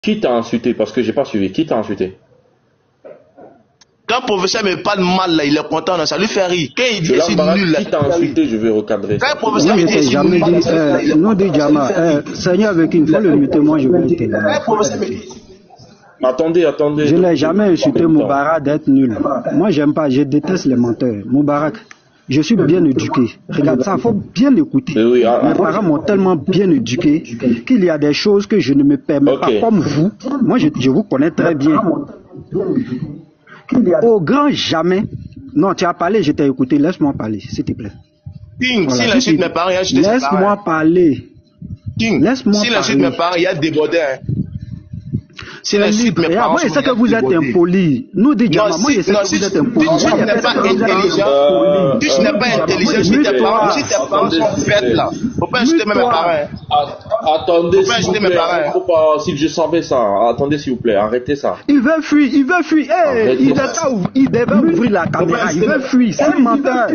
Qui t'a insulté? Parce que j'ai pas suivi. Qui t'a insulté? Quand le professeur me parle mal, là, il est content, ça lui fait rire. Quand il dit que c'est nul, là, qui t'a insulté, je vais recadrer. Quand le professeur me dit que c'est nul, non, dit Jama, Seigneur avec une fois le muter, moi je vais te Attendez. Je n'ai jamais insulté Moubarak d'être nul. Moi j'aime pas, je déteste les menteurs. Moubarak, je suis bien éduqué. Regarde ça, il faut bien écouter. Oui, mes parents m'ont tellement bien éduqué qu'il y a des choses que je ne me permets pas. Comme vous, moi je vous connais très bien. Au grand jamais. Non, tu as parlé, je t'ai écouté. Laisse-moi parler, s'il te plaît. King, voilà. S'il insulte mes parents, il y a acheté laisse-moi parler. King, s'il insulte mes parents, il y a débordé. S'il insulte mes parents, moi je sais que vous êtes impoli. Nous dis moi je sais que vous êtes impoli. Tu n'es pas intelligent. Tu n'es pas intelligent si tes parents sont faites là. Faut pas insulter mes parents. Attendez, s'il vous plaît. Faut pas, si je savais ça. Attendez s'il vous plaît, arrêtez ça. Il veut fuir. Il devait ouvrir la caméra. Il veut fuir. C'est un menteur.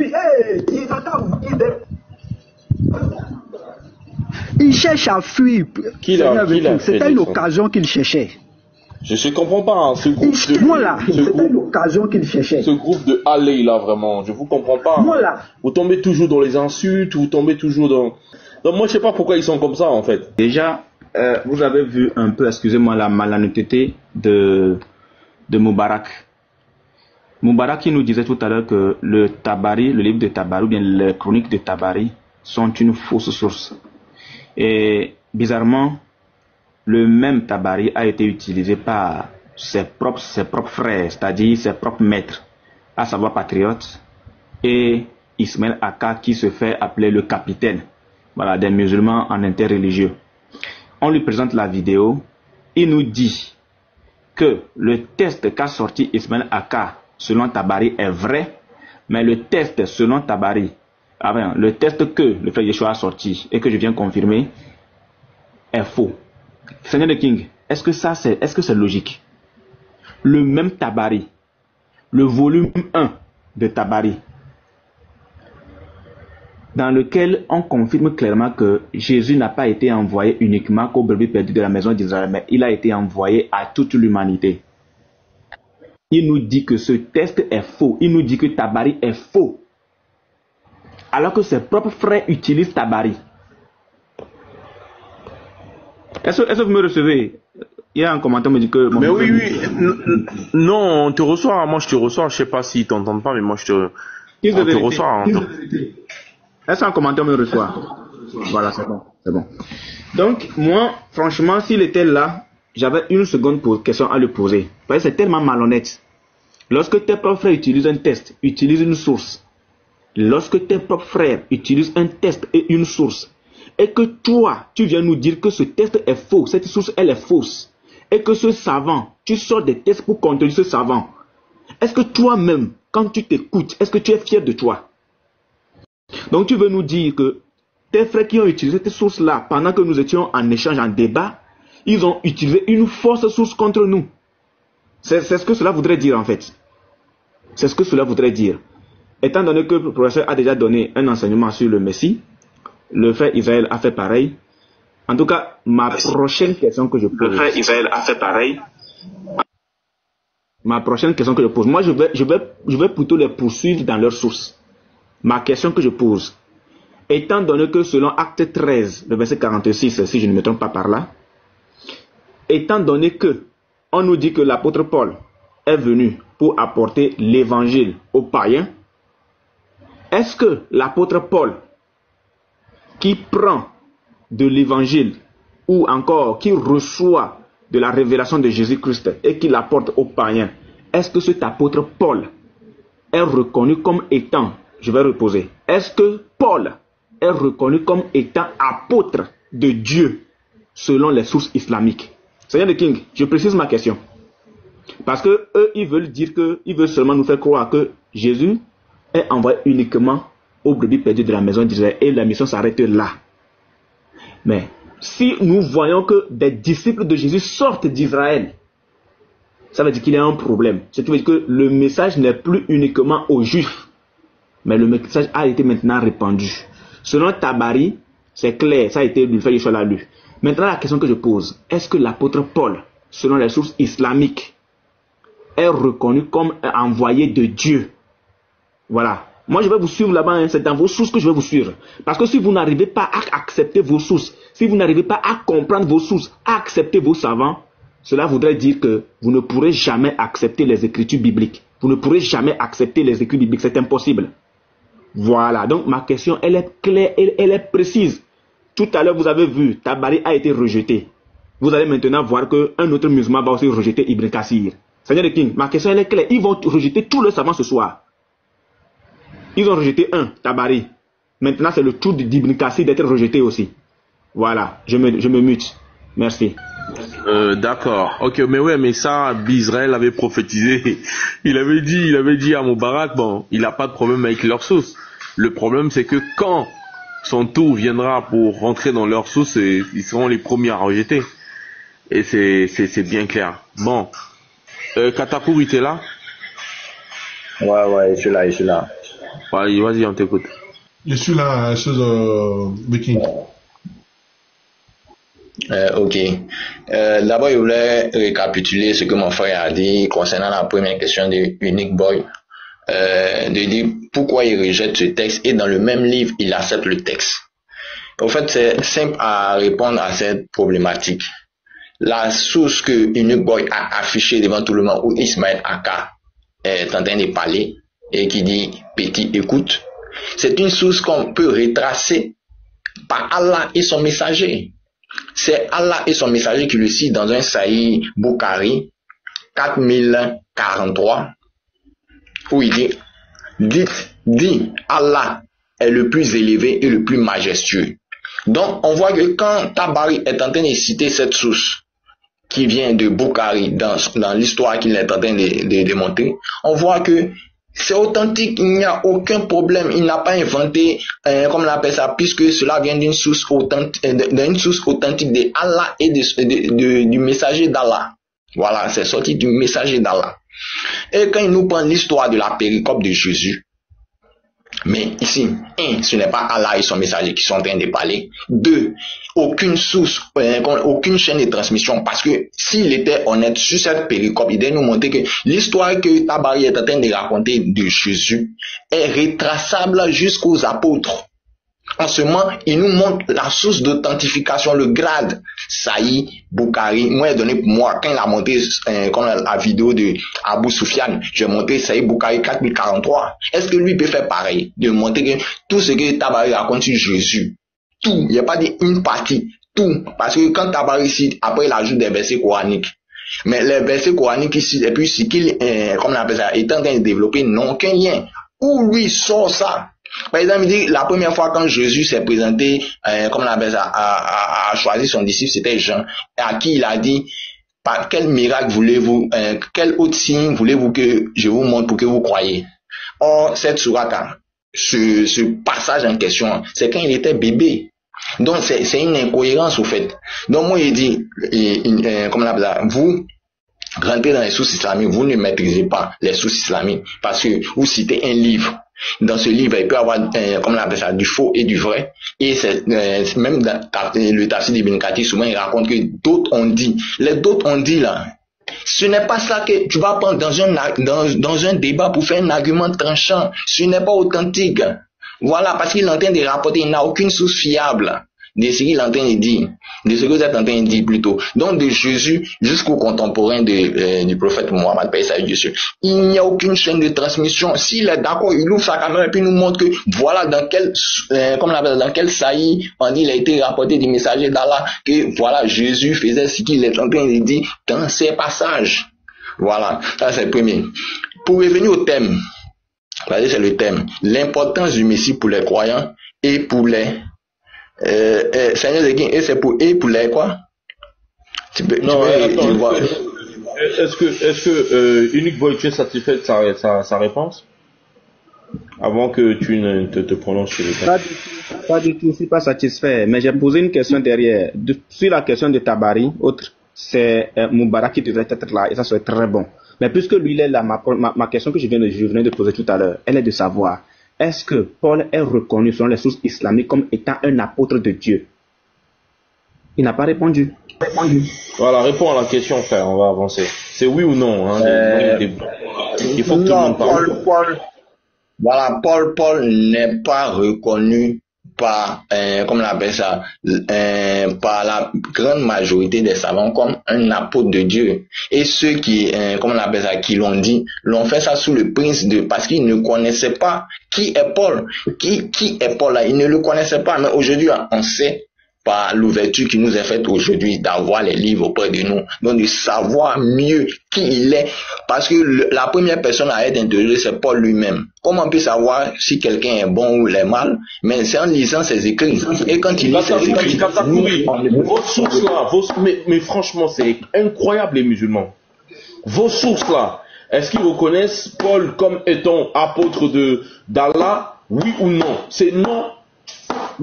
Il cherche à fuir. C'était l'occasion qu'il cherchait. Je comprends pas, hein, ce groupe de... Voilà, c'était l'occasion qu'il cherchait. Ce groupe de allez là, vraiment, je vous comprends pas. Voilà. Vous tombez toujours dans les insultes, vous tombez toujours dans... Donc moi je sais pas pourquoi ils sont comme ça en fait. Déjà, vous avez vu un peu, excusez-moi, la malhonnêteté de Moubarak. Moubarak qui nous disait tout à l'heure que le Tabari, le livre de Tabari, ou bien les chroniques de Tabari sont une fausse source. Et bizarrement, le même Tabari a été utilisé par ses propres frères, c'est-à-dire ses propres maîtres, à savoir Patriote et Ismaël Aka qui se fait appeler le capitaine, voilà, des musulmans en interreligieux. On lui présente la vidéo, il nous dit que le test qu'a sorti Ismaël Aka selon Tabari est vrai, mais le test selon Tabari, le test que le frère Yeshua a sorti et que je viens confirmer est faux. Seigneur de King, est-ce que c'est logique? Le même Tabari, le volume 1 de Tabari, dans lequel on confirme clairement que Jésus n'a pas été envoyé uniquement qu'aux brebis perdues de la maison d'Israël, mais il a été envoyé à toute l'humanité. Il nous dit que ce test est faux. Il nous dit que Tabari est faux. Alors que ses propres frères utilisent Tabari. Est-ce que vous me recevez? Il y a un commentaire qui me dit que... Mais oui. Non, on te reçoit. Moi, je te reçois. Je sais pas s'ils t'entendent pas, mais moi, on te reçoit. Hein. Est-ce qu'un commentaire me reçoit? Voilà, c'est bon. Donc, moi, franchement, s'il était là, j'avais une seconde question à lui poser. Parce que c'est tellement malhonnête. Lorsque tes propres frères utilisent un test, utilisent une source. Lorsque tes propres frères utilisent un test et une source, et que toi, tu viens nous dire que ce test est faux, cette source, elle est fausse, et que ce savant, tu sors des tests pour contredire ce savant, est-ce que toi-même, quand tu t'écoutes, est-ce que tu es fier de toi? Donc tu veux nous dire que tes frères qui ont utilisé cette source-là, pendant que nous étions en échange, en débat, ils ont utilisé une fausse source contre nous. C'est ce que cela voudrait dire en fait. C'est ce que cela voudrait dire. Étant donné que le professeur a déjà donné un enseignement sur le Messie, le frère Israël a fait pareil. En tout cas, ma prochaine question que je pose. Le frère Israël a fait pareil. Ma prochaine question que je pose. Moi, je vais plutôt les poursuivre dans leur source. Ma question que je pose. Étant donné que selon Acte 13, le verset 46, si je ne me trompe pas par là, étant donné que on nous dit que l'apôtre Paul est venu pour apporter l'évangile aux païens, est-ce que l'apôtre Paul qui prend de l'évangile ou encore qui reçoit de la révélation de Jésus-Christ et qui l'apporte aux païens, est-ce que cet apôtre Paul est reconnu comme étant, je vais reposer, est-ce que Paul est reconnu comme étant apôtre de Dieu selon les sources islamiques? Seigneur de King, je précise ma question. Parce que eux, ils veulent dire que, ils veulent seulement nous faire croire que Jésus est envoyé uniquement aux brebis perdues de la maison d'Israël et la mission s'arrête là. Mais si nous voyons que des disciples de Jésus sortent d'Israël, ça veut dire qu'il y a un problème. Ce qui veut dire que le message n'est plus uniquement aux Juifs, mais le message a été maintenant répandu. Selon Tabari, c'est clair, ça a été lu, fait Yeshua l'a lu. Maintenant, la question que je pose, est-ce que l'apôtre Paul selon les sources islamiques, est reconnu comme un envoyé de Dieu. Voilà. Moi, je vais vous suivre là-bas, hein. C'est dans vos sources que je vais vous suivre. Parce que si vous n'arrivez pas à accepter vos sources, si vous n'arrivez pas à comprendre vos sources, à accepter vos savants, cela voudrait dire que vous ne pourrez jamais accepter les écritures bibliques. Vous ne pourrez jamais accepter les écrits bibliques. C'est impossible. Voilà. Donc, ma question, elle est claire, elle est précise. Tout à l'heure, vous avez vu, Tabari a été rejeté. Vous allez maintenant voir qu'un autre musulman va aussi rejeter Ibn Kassir. Seigneur de King, ma question, elle est claire. Ils vont rejeter tous les savants ce soir. Ils ont rejeté un, Tabari. Maintenant, c'est le tour d'Ibn Kassir d'être rejeté aussi. Voilà, je me mute. Merci. D'accord. Ok, mais ouais, mais ça, Bizraël avait prophétisé. Il avait dit à Moubarak, bon, il n'a pas de problème avec leurs sources. Le problème, c'est que quand son tour viendra pour rentrer dans leurs sources, ils seront les premiers à rejeter. Et c'est bien clair. Bon. Katakour, il était là? Ouais, je suis là. Ouais, vas-y, on t'écoute. Je suis là, Viking. Ok. D'abord, je voulais récapituler ce que mon frère a dit concernant la première question de Unique Boy. De dire pourquoi il rejette ce texte et dans le même livre, il accepte le texte. En fait, c'est simple à répondre à cette problématique. La source que Unique Boy a affichée devant tout le monde, où Ismaël Aka est en train de parler et qui dit « Petit, écoute », c'est une source qu'on peut retracer par Allah et son messager. C'est Allah et son messager qui le cite dans un Sahih Bukhari 4043 où il dit Allah est le plus élevé et le plus majestueux. Donc on voit que quand Tabari est en train de citer cette source qui vient de Bukhari dans l'histoire qu'il est en train de démontrer, on voit que c'est authentique, il n'y a aucun problème, il n'a pas inventé, comme on appelle ça, puisque cela vient d'une source authentique de Allah et du messager d'Allah. Voilà, c'est sorti du messager d'Allah. Et quand il nous prend l'histoire de la péricope de Jésus, mais ici, ce n'est pas Allah et son messager qui sont en train de parler. 2, aucune source, aucune chaîne de transmission, parce que s'il était honnête sur cette péricope, il devait nous montrer que l'histoire que Tabari est en train de raconter de Jésus est retraçable jusqu'aux apôtres. En ce moment, il nous montre la source d'authentification, le grade. Sahih Bukhari, moi, donné pour moi, quand il a monté comme la vidéo de Abu Soufiane, j'ai montré Sahih Bukhari 4043. Est-ce que lui peut faire pareil? De montrer que tout ce que Tabari raconte sur Jésus, tout, il n'y a pas une partie, tout. Parce que quand Tabari cite, après il ajoute des versets coraniques. Mais les versets coraniques ici, et puis ce qu'il, comme on appelle ça, est en train de développer, n'ont aucun lien. Où lui sort ça? Par exemple, il dit, la première fois quand Jésus s'est présenté, comme on appelle ça, a choisi son disciple, c'était Jean, à qui il a dit, par quel miracle voulez-vous, quel autre signe voulez-vous que je vous montre pour que vous croyez? Or, cette sourate, ce passage en question, c'est quand il était bébé. Donc, c'est une incohérence, au fait. Donc, moi, il dit, comme on appelle ça, vous, rentrez dans les sources islamiques, vous ne maîtrisez pas les sources islamiques, parce que vous citez un livre. Dans ce livre, il peut y avoir, comme on appelle ça, du faux et du vrai. Et c'est même dans le Tafsir d'Ibn Kathir, souvent il raconte que d'autres ont dit. Les d'autres ont dit là, ce n'est pas ça que tu vas prendre dans un débat pour faire un argument tranchant. Ce n'est pas authentique. Voilà, parce qu'il est en train de rapporter, il n'a aucune source fiable de ce qu'il est en train de dire, de ce que vous êtes en train de dire plutôt. Donc de Jésus jusqu'au contemporain du prophète Mohammed, paix et salut Dieu. Il n'y a aucune chaîne de transmission. S'il est d'accord, il ouvre sa caméra et puis nous montre que voilà dans quel Sahih on dit il a été rapporté du messager d'Allah que voilà Jésus faisait ce qu'il est en train de dire dans ces passages. Voilà, ça c'est le premier. Pour revenir au thème, c'est le thème, l'importance du Messie pour les croyants et pour les Seigneur de Guin, et c'est pour les quoi? Est-ce que Unique Boy, tu es satisfait de sa réponse avant que tu ne te prononces sur le thème? Pas du tout, je ne suis pas satisfait, mais j'ai posé une question derrière. Sur la question de Tabari, c'est Moubarak qui devrait être là, et ça serait très bon. Mais puisque lui il est là, ma question que je venais de poser tout à l'heure, elle est de savoir, est-ce que Paul est reconnu selon les sources islamiques comme étant un apôtre de Dieu? Il n'a pas répondu. Voilà, réponds à la question, frère, on va avancer. C'est oui ou non, hein, il faut que tout le monde parle. Paul n'est pas reconnu par, comme on appelle ça, par la grande majorité des savants comme un apôtre de Dieu. Et ceux qui, comme on appelle ça, qui l'ont dit, l'ont fait ça sous le prince de, parce qu'ils ne connaissaient pas qui est Paul. Qui est Paul là? Ils ne le connaissaient pas, mais aujourd'hui, on sait par l'ouverture qui nous est faite aujourd'hui d'avoir les livres auprès de nous, donc de savoir mieux qui il est, parce que la première personne à être interrogée, c'est Paul lui-même. Comment on peut savoir si quelqu'un est bon ou il est mal? Mais c'est en lisant ses écrits. Et quand il lit ses écrits, vos sources là, mais franchement, c'est incroyable les musulmans. Vos sources là, est-ce qu'ils reconnaissent Paul comme étant apôtre d'Allah, oui ou non? C'est non.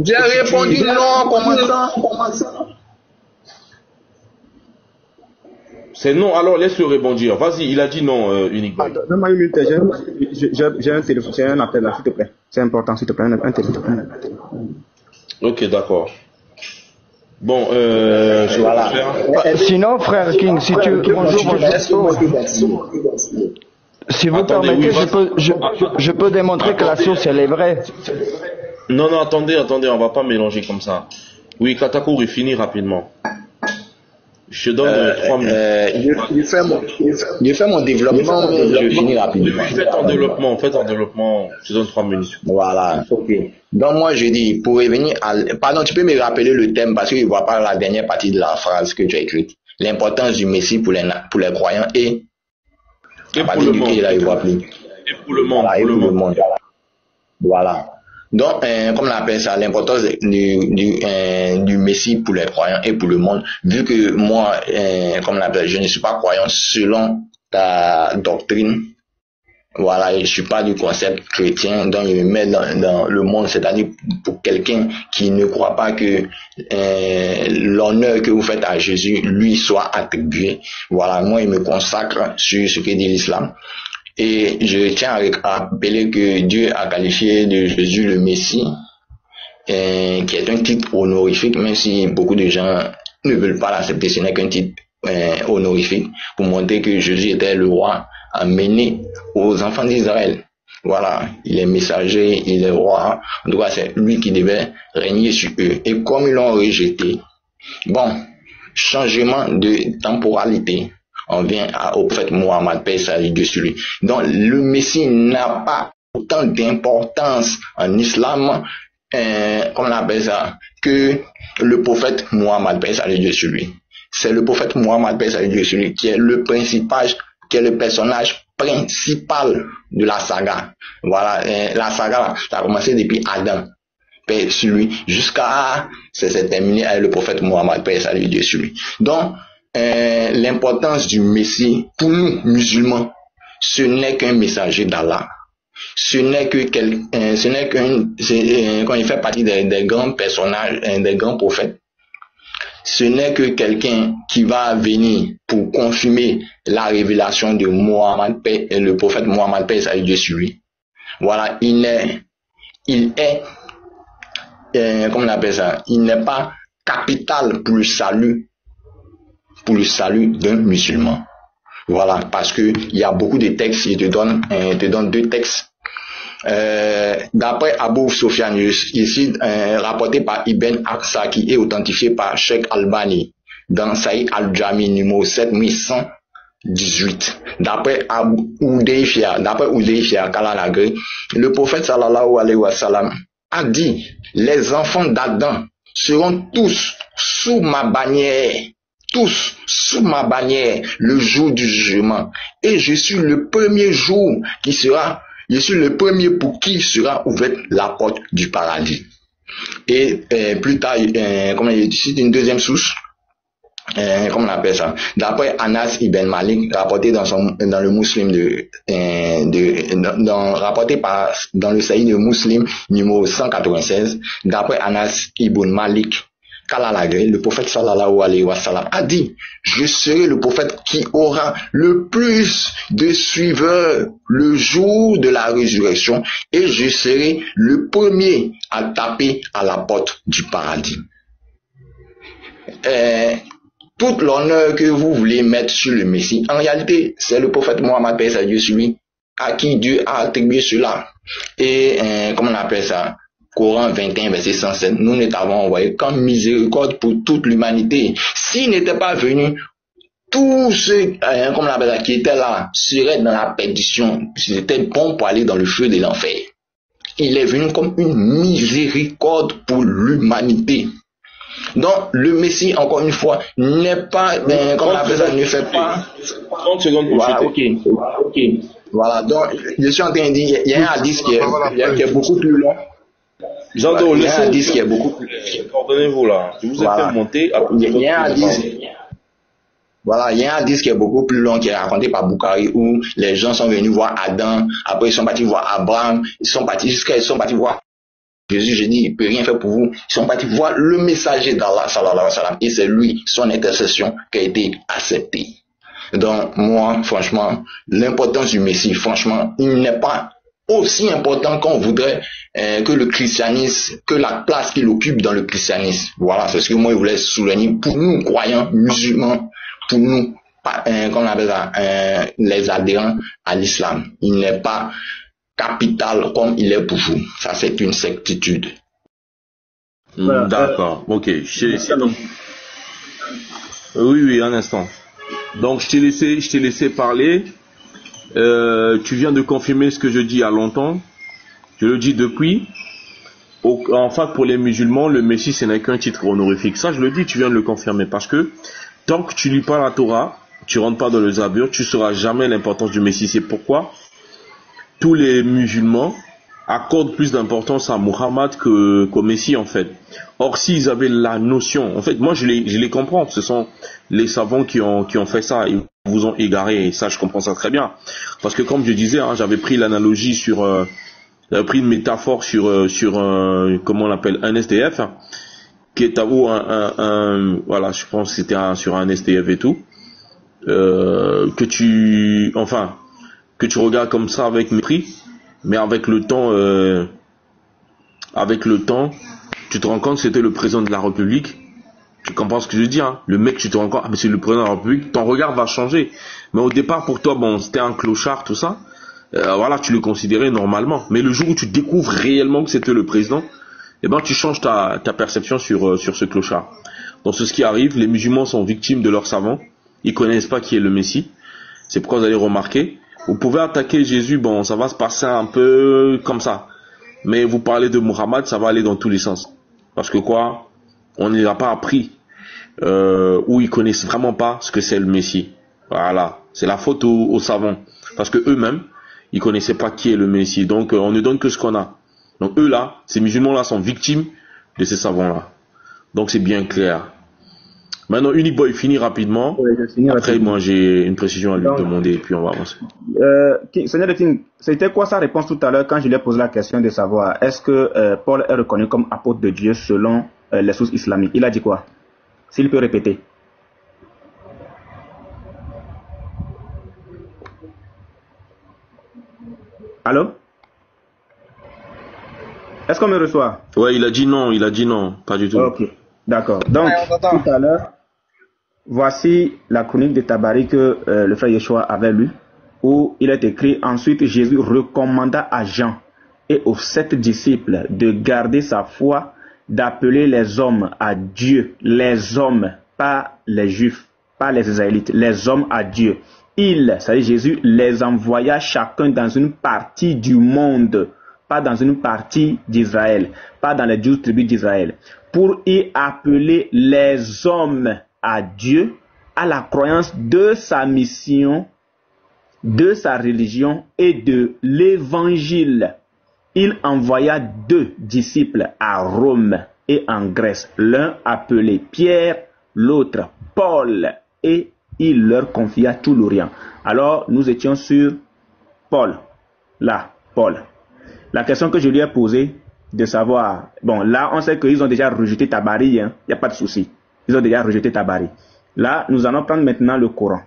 J'ai répondu non, comment ça? C'est non, alors laisse-le rebondir. Vas-y, il a dit non, Unique Boy. Donne-moi une minute, j'ai un téléphone, j'ai un appel là, s'il te plaît. C'est important, s'il te plaît, un téléphone. Ok, d'accord. Bon, voilà. Sinon, frère King, si tu si vous permettez, je peux démontrer que la source elle est vraie. Non, attendez, on va pas mélanger comme ça. Oui, Katakour, il finit rapidement. Je te donne 3 minutes. Je fais mon développement, je finis rapidement. Faites en développement, je te donne 3 minutes. Voilà, ok. Donc moi je dis, pour revenir à... Pardon, tu peux me rappeler le thème parce que je ne vois pas la dernière partie de la phrase que tu as écrite. L'importance du Messie pour les croyants et pour le monde. Là, il voit plus. Et pour le monde. Voilà, et pour le monde. Voilà. Donc, comme on appelle ça, l'importance du Messie pour les croyants et pour le monde, vu que moi, comme on appelle, je ne suis pas croyant selon ta doctrine. Voilà, je ne suis pas du concept chrétien, donc je me mets dans le monde, c'est-à-dire pour quelqu'un qui ne croit pas que l'honneur que vous faites à Jésus lui soit attribué. Voilà, moi, il me consacre sur ce que dit l'islam. Et je tiens à rappeler que Dieu a qualifié de Jésus le Messie, qui est un titre honorifique, même si beaucoup de gens ne veulent pas l'accepter, ce n'est qu'un titre honorifique, pour montrer que Jésus était le roi amené aux enfants d'Israël. Voilà, il est messager, il est roi, en tout cas c'est lui qui devait régner sur eux. Et comme ils l'ont rejeté, bon, changement de temporalité. On vient au prophète Mohammed, paix et salut dessus lui. Donc le Messie n'a pas autant d'importance en islam, comme on appelle ça, que le prophète Mohammed, paix et salut dessus lui. C'est le prophète Mohammed, paix et salut dessus lui, qui est le personnage principal de la saga. Voilà, la saga, ça a commencé depuis Adam, paix sur lui, jusqu'à c'est terminé avec le prophète Mohammed, paix et salut dessus lui. Donc l'importance du Messie pour nous musulmans, ce n'est qu'un messager d'Allah, ce n'est que quand il fait partie des grands personnages, des grands prophètes, ce n'est que quelqu'un qui va venir pour confirmer la révélation de Mohammed, le prophète Mohammed, paix et salut dessus lui. Voilà, il est comment on appelle ça, il n'est pas capital pour le salut d'un musulman. Voilà, parce que il y a beaucoup de textes, je te donne 2 textes. D'après Abu Sufyan, ici rapporté par Ibn Aksaki et authentifié par Sheikh Albani dans Sahih al-Jami numéro 7118. D'après Oudeyfia Kalalagré, le prophète sallallahu alayhi wa sallam a dit: les enfants d'Adam seront tous sous ma bannière le jour du jugement, et je suis le premier pour qui sera ouverte la porte du paradis. Et plus tard, comme il dit, une deuxième source, comment on appelle ça, d'après Anas ibn Malik, rapporté dans le Muslim dans le Sahih de Muslim numéro 196, d'après Anas ibn Malik Kalalagré, le prophète sallallahu alayhi wa sallam a dit: je serai le prophète qui aura le plus de suiveurs le jour de la résurrection, et je serai le premier à taper à la porte du paradis. tout l'honneur que vous voulez mettre sur le Messie, en réalité, c'est le prophète Mohammed, paix à Dieu sur lui, à qui Dieu a attribué cela. Et, comment on appelle ça? Coran 21, verset 107, nous ne t'avons envoyé qu'en miséricorde pour toute l'humanité. S'il n'était pas venu, tous ceux, comme on appelle ça, qui étaient là, seraient dans la perdition. C'était bon pour aller dans le feu de l'enfer. Il est venu comme une miséricorde pour l'humanité. Donc, le Messie, encore une fois, n'est pas, comme on appelle ça, ne fait pas. 30 secondes pour voilà, ok. Voilà, donc, je suis en train de dire, il y a un hadith qui est beaucoup plus long. J'entends, il y a un hadith qui est beaucoup plus long. Pardonnez-vous là, je vous ai fait monter. Il y a un hadith. Voilà, il y a un hadith qui est beaucoup plus long qui est raconté par Bukhari où les gens sont venus voir Adam, après ils sont partis voir Abraham, ils sont partis voir Jésus. J'ai dit, il peut rien faire pour vous. Ils sont partis voir le messager d'Allah, sallallahu alayhi wa sallam, et c'est lui, son intercession qui a été acceptée. Donc, moi, franchement, l'importance du Messie, franchement, il n'est pas aussi important qu'on voudrait que le christianisme, que la place qu'il occupe dans le christianisme. Voilà, c'est ce que moi je voulais souligner pour nous, croyants, musulmans, pour nous, qu'on appelle ça, les adhérents à l'islam. Il n'est pas capital comme il est pour vous. Ça, c'est une certitude. D'accord, ok. Oui, un instant. Donc, je t'ai laissé parler. Tu viens de confirmer ce que je dis il y a longtemps. Je le dis depuis. En fait, pour les musulmans, le Messie, ce n'est qu'un titre honorifique. Ça, je le dis, tu viens de le confirmer. Parce que tant que tu lis pas la Torah, tu rentres pas dans le Zabur, tu sauras jamais l'importance du Messie. C'est pourquoi tous les musulmans accordent plus d'importance à Muhammad qu'au Messie, en fait. Or, s'ils avaient la notion, en fait, moi, je les comprends. Ce sont les savants qui ont fait ça. Ils vous ont égaré. Et ça, je comprends ça très bien. Parce que, comme je disais, j'avais pris l'analogie j'avais pris une métaphore sur comment on l'appelle, un SDF, qui est ou voilà, je pense que c'était sur un SDF et tout, que tu regardes comme ça avec mépris, mais avec le temps, tu te rends compte que c'était le président de la République. Tu comprends ce que je veux dire, hein? Le mec, tu te rends compte, mais c'est le président de la République, ton regard va changer. Mais au départ, pour toi, bon, c'était un clochard, tout ça. Voilà, tu le considérais normalement. Mais le jour où tu découvres réellement que c'était le président, eh ben, tu changes ta perception sur ce clochard. Donc, c'est ce qui arrive. Les musulmans sont victimes de leurs savants. Ils connaissent pas qui est le Messie. C'est pourquoi vous allez remarquer. Vous pouvez attaquer Jésus, bon, ça va se passer un peu comme ça. Mais vous parlez de Muhammad, ça va aller dans tous les sens. Parce que quoi? On ne les a pas appris. Ou ils connaissent vraiment pas ce que c'est le Messie. Voilà. C'est la faute aux savants. Parce que eux-mêmes, ils connaissaient pas qui est le Messie. Donc, on ne donne que ce qu'on a. Donc, eux là, ces musulmans-là sont victimes de ces savants-là. Donc, c'est bien clair. Maintenant, Uniboy finit rapidement. Oui, après, moi, j'ai une précision à lui demander et puis on va avancer. Seigneur de King, c'était quoi sa réponse tout à l'heure quand je lui ai posé la question de savoir est-ce que Paul est reconnu comme apôtre de Dieu selon les sources islamiques? Il a dit quoi? S'il peut répéter. Allô? Est-ce qu'on me reçoit? Ouais, il a dit non, pas du tout. Ok, d'accord. Donc, tout à l'heure, voici la chronique de Tabari que le frère Yeshua avait lu, où il est écrit: ensuite Jésus recommanda à Jean et aux 7 disciples de garder sa foi, d'appeler les hommes à Dieu, les hommes, pas les juifs, pas les israélites, les hommes à Dieu. C'est-à-dire Jésus les envoya chacun dans une partie du monde, pas dans une partie d'Israël, pas dans les 12 tribus d'Israël, pour y appeler les hommes à Dieu, à la croyance de sa mission, de sa religion et de l'évangile. Il envoya 2 disciples à Rome et en Grèce, l'un appelé Pierre, l'autre Paul, et il leur confia tout l'Orient. Alors, nous étions sur Paul. Là, Paul. La question que je lui ai posée, de savoir... Bon, là, on sait qu'ils ont déjà rejeté Tabari. Il n'y a pas de souci. Ils ont déjà rejeté Tabari. Là, nous allons prendre maintenant le Coran.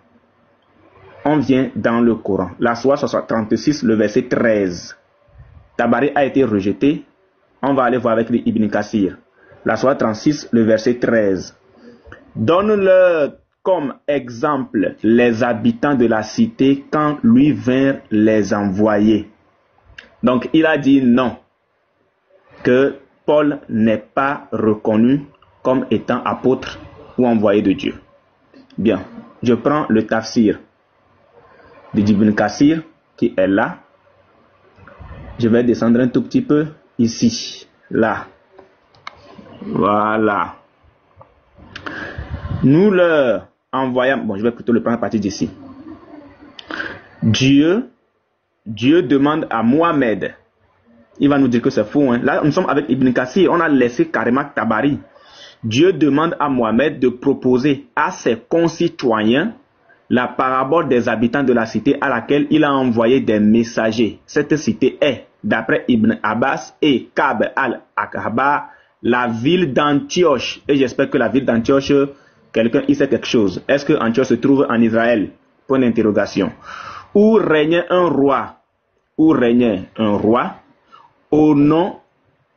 On vient dans le Coran. La Sourate 36, le verset 13. Tabari a été rejeté. On va aller voir avec Ibn Kassir. La Sourate 36, le verset 13. Donne-leur comme exemple les habitants de la cité quand lui vinrent les envoyer. Donc il a dit non, que Paul n'est pas reconnu comme étant apôtre ou envoyé de Dieu. Bien, je prends le tafsir de Ibn Kathir qui est là. Je vais descendre un tout petit peu ici, là. Voilà. Nous leur envoyons, bon, je vais plutôt le prendre à partir d'ici. Dieu demande à Mohamed, il va nous dire que c'est faux, hein. Là nous sommes avec Ibn Kathir, on a laissé carrément Tabari. Dieu demande à Mohamed de proposer à ses concitoyens la parabole des habitants de la cité à laquelle il a envoyé des messagers. Cette cité est, d'après Ibn Abbas et Ka'b al-Akhbar, la ville d'Antioche. Et j'espère que la ville d'Antioche, quelqu'un y sait quelque chose. Est-ce que Antioche se trouve en Israël? Point d'interrogation. Où régnait un roi, au nom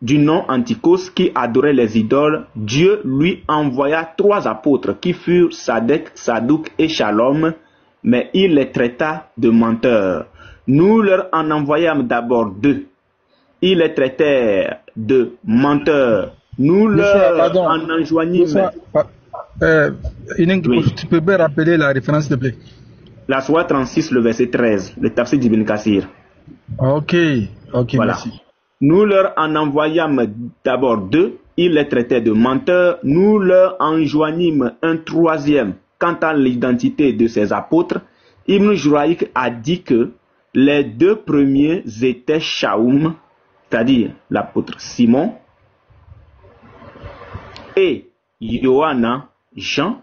du nom Antichos qui adorait les idoles. Dieu lui envoya 3 apôtres qui furent Sadek, Sadouk et Shalom, mais il les traita de menteurs. Nous leur en envoyâmes d'abord 2. Ils les traitèrent de menteurs. Nous leur en enjoignîmes. Oui. Tu peux bien rappeler la référence, s'il te plaît? La Sourate 36, le verset 13, le tafsir d'Ibn Kathir. Ok, voilà. Merci. Nous leur en envoyâmes d'abord 2, ils les traitaient de menteurs, nous leur enjoignîmes un 3e. Quant à l'identité de ces apôtres, Ibn Juraïk a dit que les 2 premiers étaient Shaoum, c'est-à-dire l'apôtre Simon, et Yohanna, Jean.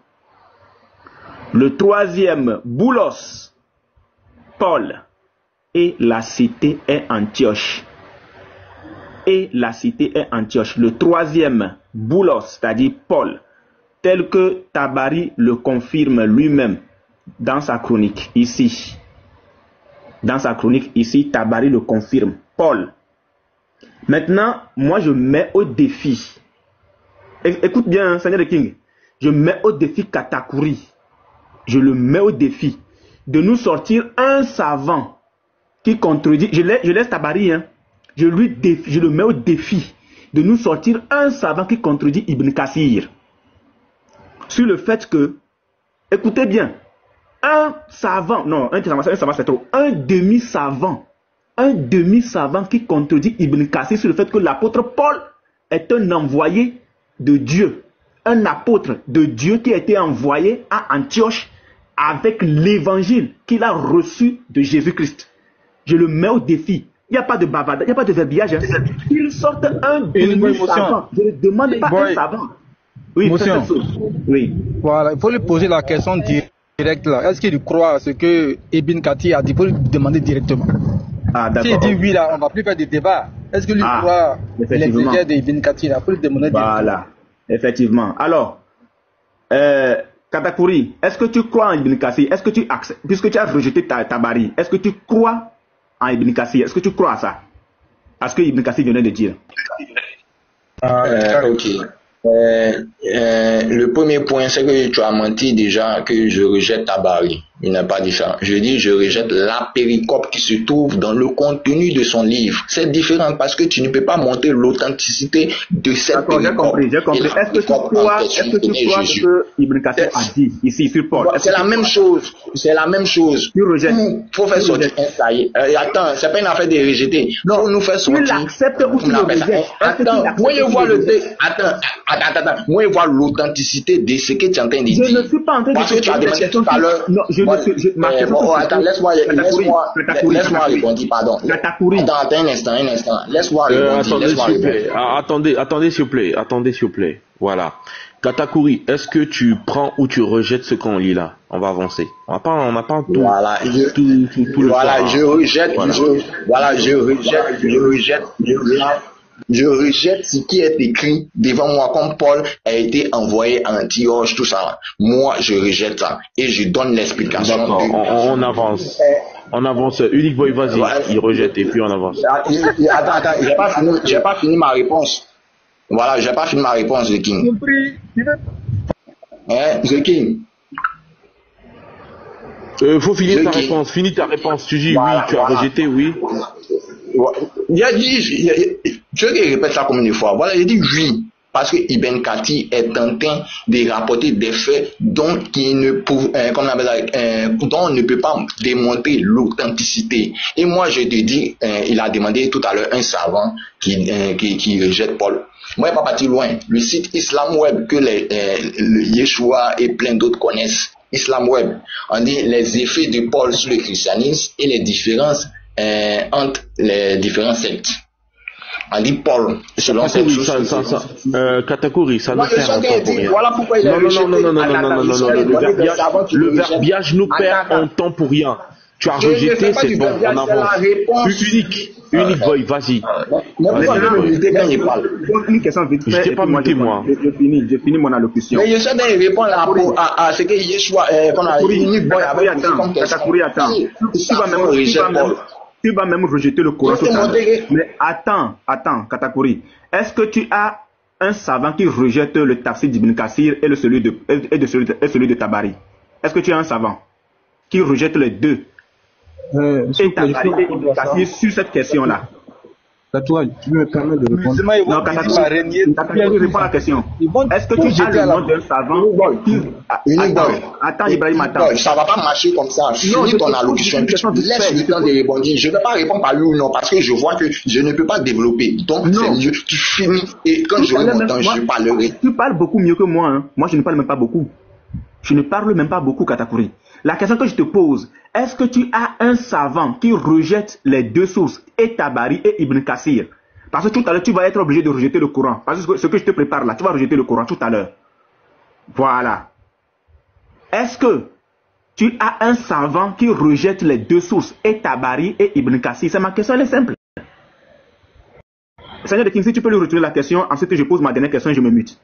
Le 3e, Boulos, Paul, et la cité est Antioche. Le 3e, Boulos, c'est-à-dire Paul, tel que Tabari le confirme lui-même dans sa chronique ici. Tabari le confirme. Paul. Maintenant, moi je mets au défi. Écoute bien, hein, Seigneur King. Je mets au défi Katakuri. Je le mets au défi de nous sortir un savant qui contredit. Je laisse Tabari, hein. Je le mets au défi de nous sortir un savant qui contredit Ibn Kathir sur le fait que, écoutez bien, un demi-savant qui contredit Ibn Kathir sur le fait que l'apôtre Paul est un envoyé de Dieu, un apôtre de Dieu qui a été envoyé à Antioche avec l'évangile qu'il a reçu de Jésus-Christ. Je le mets au défi. Il n'y a pas de bavardage, il n'y a pas de verbillage. Hein. Ils sortent un demi-savant. Je ne demande pas un savant. Oui, oui. Voilà, il faut lui poser la question directe là. Est-ce qu'il croit à ce que Ibn Kathir a dit? Il faut lui demander directement. Ah, d'accord. S'il dit oui là, on ne va plus faire de débat. Est-ce que lui croit l'exégèse d'Ibn Kathir? Il faut lui demander directement. Voilà, effectivement. Alors, Katakuri, est-ce que tu crois en Ibn Kathir? Est-ce que tu acceptes, puisque tu as rejeté Tabari, est-ce que tu crois en Ibn Kathir? Est-ce que tu crois à ça? À ce que Ibn Kathir venait de dire? Ok. Le premier point, c'est que tu as menti déjà que je rejette Tabari. Il n'a pas dit ça. Je dis je rejette la péricope qui se trouve dans le contenu de son livre. C'est différent parce que tu ne peux pas montrer l'authenticité de cette péricope. J'ai compris. Est-ce que tu crois ce que Ibn Kathir a dit ici sur Paul? C'est la même chose. Tu rejettes. Il faut faire sortir un saillie. Attends, c'est pas une affaire de rejeter. Non, faut nous faire sortir. Tu l'acceptes ou tu le rejettes? Attends, moi je vois moi je vois l'authenticité de ce que tu es en train de dire. Je ne suis pas en train de dire. Parce que tu as demandé tout à l'heure. Non, attends, laisse-moi répondre, pardon. Attends, un instant. Laisse-moi répondre. Attendez, s'il vous plaît. Voilà. Katakuri, est-ce que tu prends ou tu rejettes ce qu'on lit là? On va avancer. On n'a pas tout. Voilà, je rejette ce qui est écrit devant moi, comme Paul a été envoyé à Antioche, tout ça. Moi, je rejette ça et je donne l'explication. D'accord, on avance. On avance. Unique Boy, vas-y, il rejette et puis on avance. Attends, j'ai pas fini ma réponse. Voilà, j'ai pas fini ma réponse, le King. The King. Faut finir ta réponse. Finis ta réponse. Tu dis voilà, oui, tu as rejeté, oui. Il a dit, tu veux qu'il répète ça combien de fois? Voilà, il dit oui. Parce que Ibn Kathir est en train de rapporter des faits dont il ne dont on ne peut pas démontrer l'authenticité. Et moi, je te dis, il a demandé tout à l'heure un savant qui rejette Paul. Moi, je ne vais pas partir loin. Le site Islam Web que le Yeshua et plein d'autres connaissent, Islam Web, on dit les effets de Paul sur le christianisme et les différences entre les différents sectes. On dit Paul, selon cette chose. Katakuri, ça ne fait rien pour rien. Voilà pourquoi il a le verbiage nous perd en temps pour rien. Tu as rejeté, c'est bon, on avance. Unique boy, vas-y. Une question vite fait. Je t'ai pas muté, moi. Je finis mon allocution. Mais je sais bien répondre à ce que Yeshua, qu'on a unique boy avec Katakuri, attends. Tu vas même rejeter le Coran tout à l'heure. Mais attends, Katakuri. Est-ce que tu as un savant qui rejette le tafsir d'Ibn Kathir et celui de Tabari? Est-ce que tu as un savant qui rejette les deux? Et Tabari et Ibn Kathir sur cette question-là? Katakuri, tu me permets de répondre? Non, Katakuri, réponds à la question. Est-ce que tu as le nom d'un savant qui... Attends, Ibrahim, attends. Ça va pas marcher comme ça. Finis ton allocution. Laisse le temps de répondre. Je ne vais pas répondre par oui ou non parce que je vois que je ne peux pas développer. Donc, c'est mieux. Tu finis et quand j'aurai mon temps, je parlerai. Tu parles beaucoup mieux que moi. Hein. Moi, je ne parle même pas beaucoup. Je ne parle même pas beaucoup, Katakuri. La question que je te pose, est-ce que tu as un savant qui rejette les deux sources, et Tabari et Ibn Kathir? Parce que tout à l'heure, tu vas être obligé de rejeter le Coran. Parce que ce que je te prépare là, tu vas rejeter le Coran tout à l'heure. Voilà. Est-ce que tu as un savant qui rejette les deux sources, et Tabari et Ibn Kathir? C'est ma question, elle est simple. Seigneur de King, si tu peux lui retourner la question, ensuite je pose ma dernière question et je me mute.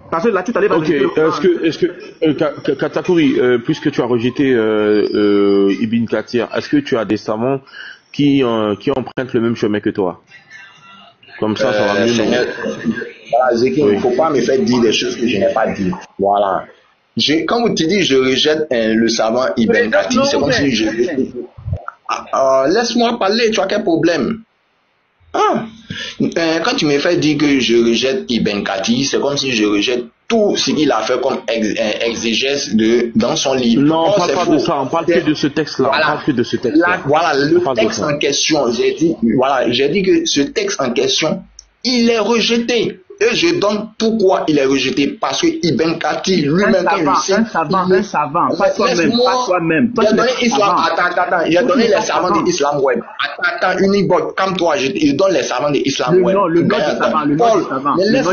Parce que là, tout à l'heure... Ok, est-ce que Katakuri, puisque tu as rejeté Ibn Kathir, est-ce que tu as des savants qui empruntent le même chemin que toi? Comme ça va mieux. Voilà, Zeki, il ne faut pas me faire dire des choses que je n'ai pas dit. Voilà. Quand vous te dites je rejette le savant Ibn Kathir, c'est comme si je... laisse-moi parler, tu as quel problème? Quand tu me fais dire que je rejette Ibn Kathir, c'est comme si je rejette tout ce qu'il a fait comme exégèse dans son livre. Non, on parle pas de ça, on parle que de ce texte-là. Voilà. On parle que de ce texte-là. Voilà, le texte en question, j'ai dit que ce texte en question, il est rejeté. Et je donne pourquoi il est rejeté. Parce que Ibn Kathir lui-même, un savant, pas toi-même. Attends, il a donné les savants de Islam Web. Attends, Unibot, comme toi, je donne les savants de Islam Web. Le nom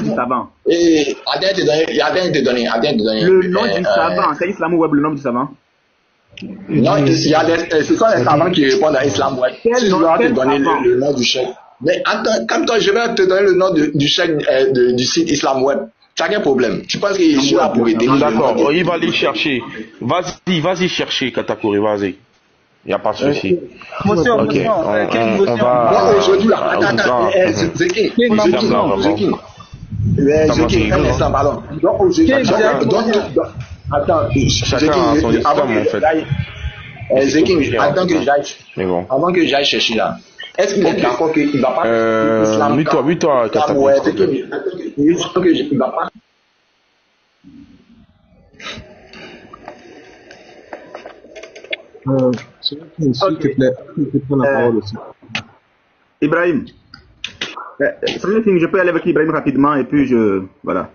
du savant. Attends de te donner. Le nom du savant, c'est Islam Web, le nom du savant. Non, ce sont les savants qui répondent à Islam Web. Je dois te donner le nom du chef. Mais attends, comme toi, je vais te donner le nom du chef du site Islam Web. Tu as quel problème? Tu penses qu'il est là pour aider? D'accord, il va aller chercher. Vas-y chercher, Katakuri, vas-y. Il n'y a pas de souci. Motion, ok, on va... Non, aujourd'hui, là, attends, Zeki, un instant, pardon. Donc, aujourd'hui, attends, Zeki, attends que j'aille. Avant que j'aille chercher là. Est-ce qu'il est d'accord qu'il ne va pas Mute-toi, Katakuri. Il ne va pas. S'il te plaît, tu prends la parole aussi. Ibrahim. Je peux aller avec Ibrahim rapidement et puis voilà.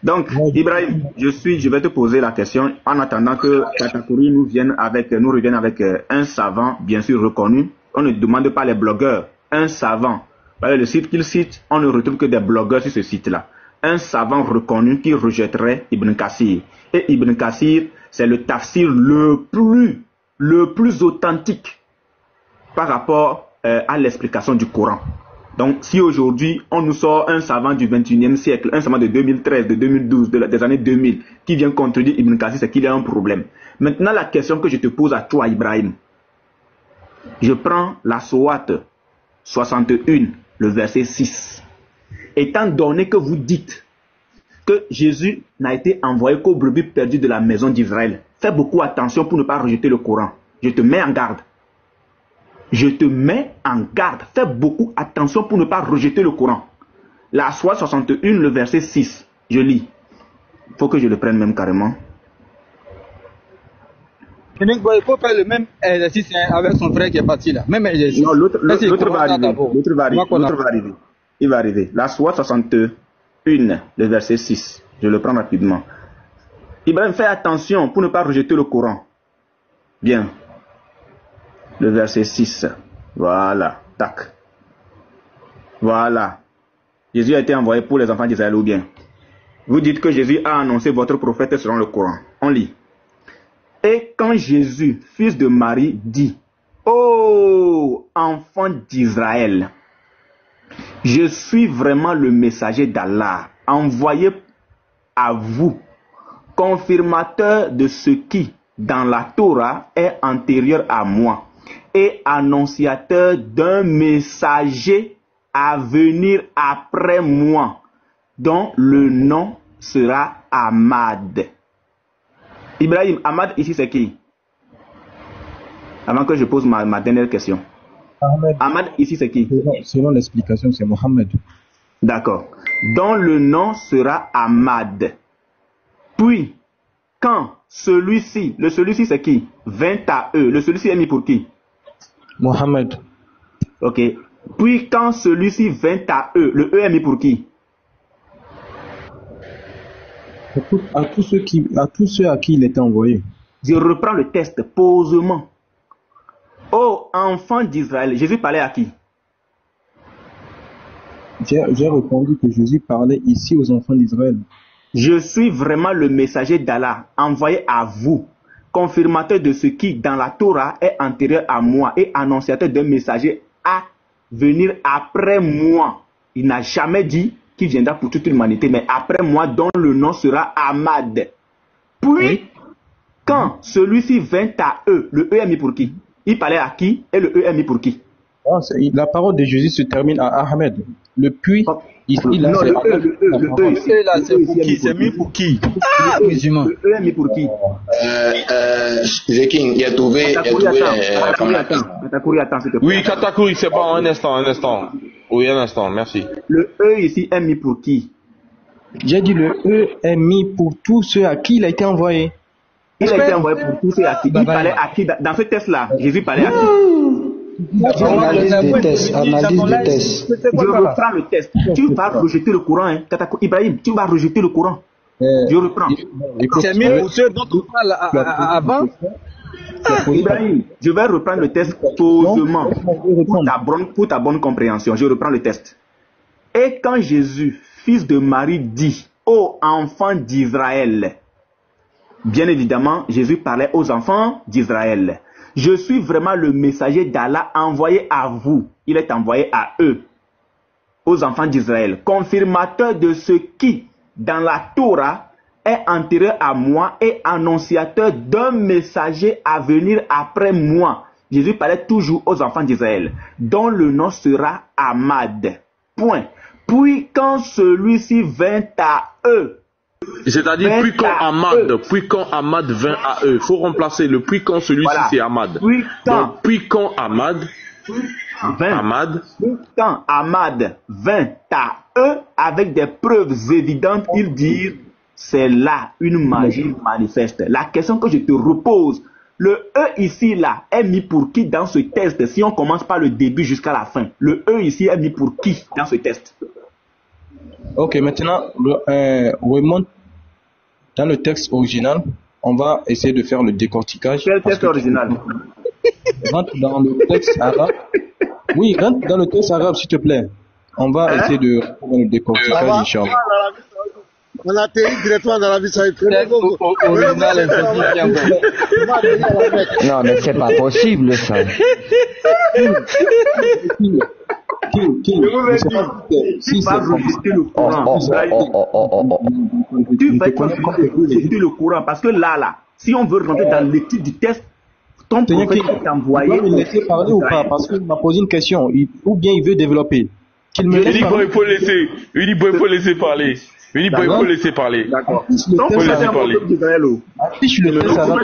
Donc, Ibrahim, je vais te poser la question en attendant que Katakuri nous revienne avec un savant, bien sûr reconnu. On ne demande pas les blogueurs. Un savant. Le site qu'il cite, on ne retrouve que des blogueurs sur ce site-là. Un savant reconnu qui rejetterait Ibn Kathir. Et Ibn Kathir, c'est le tafsir le plus authentique par rapport à l'explication du Coran. Donc, si aujourd'hui, on nous sort un savant du 21e siècle, un savant de 2013, de 2012, des années 2000, qui vient contredire Ibn Kathir, c'est qu'il y a un problème. Maintenant, la question que je te pose à toi, Ibrahim, je prends la Sourate 61, le verset 6. Étant donné que vous dites que Jésus n'a été envoyé qu'aux brebis perdues de la maison d'Israël. Fais beaucoup attention pour ne pas rejeter le Coran. Je te mets en garde. Je te mets en garde. Fais beaucoup attention pour ne pas rejeter le Coran. La Sourate 61, le verset 6. Je lis. Il faut que je le prenne même carrément. Il faut faire le même exercice avec son frère qui est parti là. Même exercice. Non, l'autre va arriver. L'autre va arriver. Il va arriver. La Sourate 61, le verset 6. Je le prends rapidement. Ibrahim, fais attention pour ne pas rejeter le Coran. Bien. Le verset 6. Voilà. Tac. Voilà. Jésus a été envoyé pour les enfants d'Israël ou bien. Vous dites que Jésus a annoncé votre prophète selon le Coran. On lit. Et quand Jésus, fils de Marie, dit: ô enfants d'Israël, je suis vraiment le messager d'Allah, envoyé à vous, confirmateur de ce qui, dans la Torah, est antérieur à moi, et annonciateur d'un messager à venir après moi, dont le nom sera Ahmad. Ibrahim, Ahmad ici c'est qui? Avant que je pose ma dernière question. Ahmad ici c'est qui? Selon l'explication, c'est Mohammed. D'accord. Dont le nom sera Ahmad. Puis, quand celui-ci, le celui-ci c'est qui? 20 à eux. Le celui-ci est mis pour qui? Mohammed. Ok. Puis quand celui-ci 20 à eux, le E est mis pour qui? À tous ceux à qui il était envoyé. Je reprends le texte posément. Ô enfants d'Israël, Jésus parlait à qui? J'ai répondu que Jésus parlait ici aux enfants d'Israël. Je suis vraiment le messager d'Allah, envoyé à vous, confirmateur de ce qui, dans la Torah, est antérieur à moi et annonciateur d'un messager à venir après moi. Il n'a jamais dit qu'il viendra pour toute l'humanité, mais après moi, dont le nom sera Ahmad. Puis, quand celui-ci vint à eux, le E est mis pour qui? Il parlait à qui et le E est mis pour qui? La parole de Jésus se termine à Ahmed. Le puis, le E là, c'est pour qui? C'est mis pour qui? Le E est mis pour qui? Zekin, il a trouvé. Oui, Katakuri, c'est bon, un instant. Oui, un instant, merci. Le E ici est mis pour qui? J'ai dit le E est mis pour tous ceux à qui il a été envoyé. Il a été envoyé pour tous ceux à qui? Il parlait à qui? Dans ce test-là, Jésus parlait à qui? Analyse des tests. Je reprends le test. Tu vas rejeter le Coran, hein? Ibrahim, tu vas rejeter le Coran. Je reprends. C'est mis pour ceux dont on parle avant. Ibrahim, je vais reprendre le test posément pour ta bonne compréhension. Je reprends le test. Et quand Jésus, fils de Marie, dit: ô enfants d'Israël, bien évidemment, Jésus parlait aux enfants d'Israël. Je suis vraiment le messager d'Allah envoyé à vous. Il est envoyé à eux, aux enfants d'Israël, confirmateur de ce qui, dans la Torah, est antérieur à moi et annonciateur d'un messager à venir après moi. Jésus parlait toujours aux enfants d'Israël, dont le nom sera Ahmad. Point. Puis quand celui-ci vint à eux, c'est-à-dire puis quand Ahmad vint à eux, il faut remplacer le puis quand celui-ci c'est Ahmad. Puis quand Ahmad vint à eux avec des preuves évidentes, ils dirent: c'est là une magie manifeste. La question que je te repose, le E ici là est mis pour qui dans ce test? Si on commence par le début jusqu'à la fin, le E ici est mis pour qui dans ce test? Ok, maintenant, remonte dans le texte original. On va essayer de faire le décortiquage. Quel texte original? Rentre dans le texte arabe. Oui, rentre dans le texte arabe, s'il te plaît. On va essayer de faire le décortiquage, Inch'Allah. On atterrit directement dans la vie saoudite. Non, mais c'est pas possible, ça. Tu vas rejeter le Coran. Tu vas rejeter le Coran parce que là, si on veut rentrer dans l'étude du test, ton prophète est envoyé. Il doit me laisser parler ou pas? Parce qu'il m'a posé une question. Ou bien il veut développer. Il dit bon, il faut laisser parler. Il faut laisser parler. D'accord. Donc, faut laisser parler. Affiche le test arabe.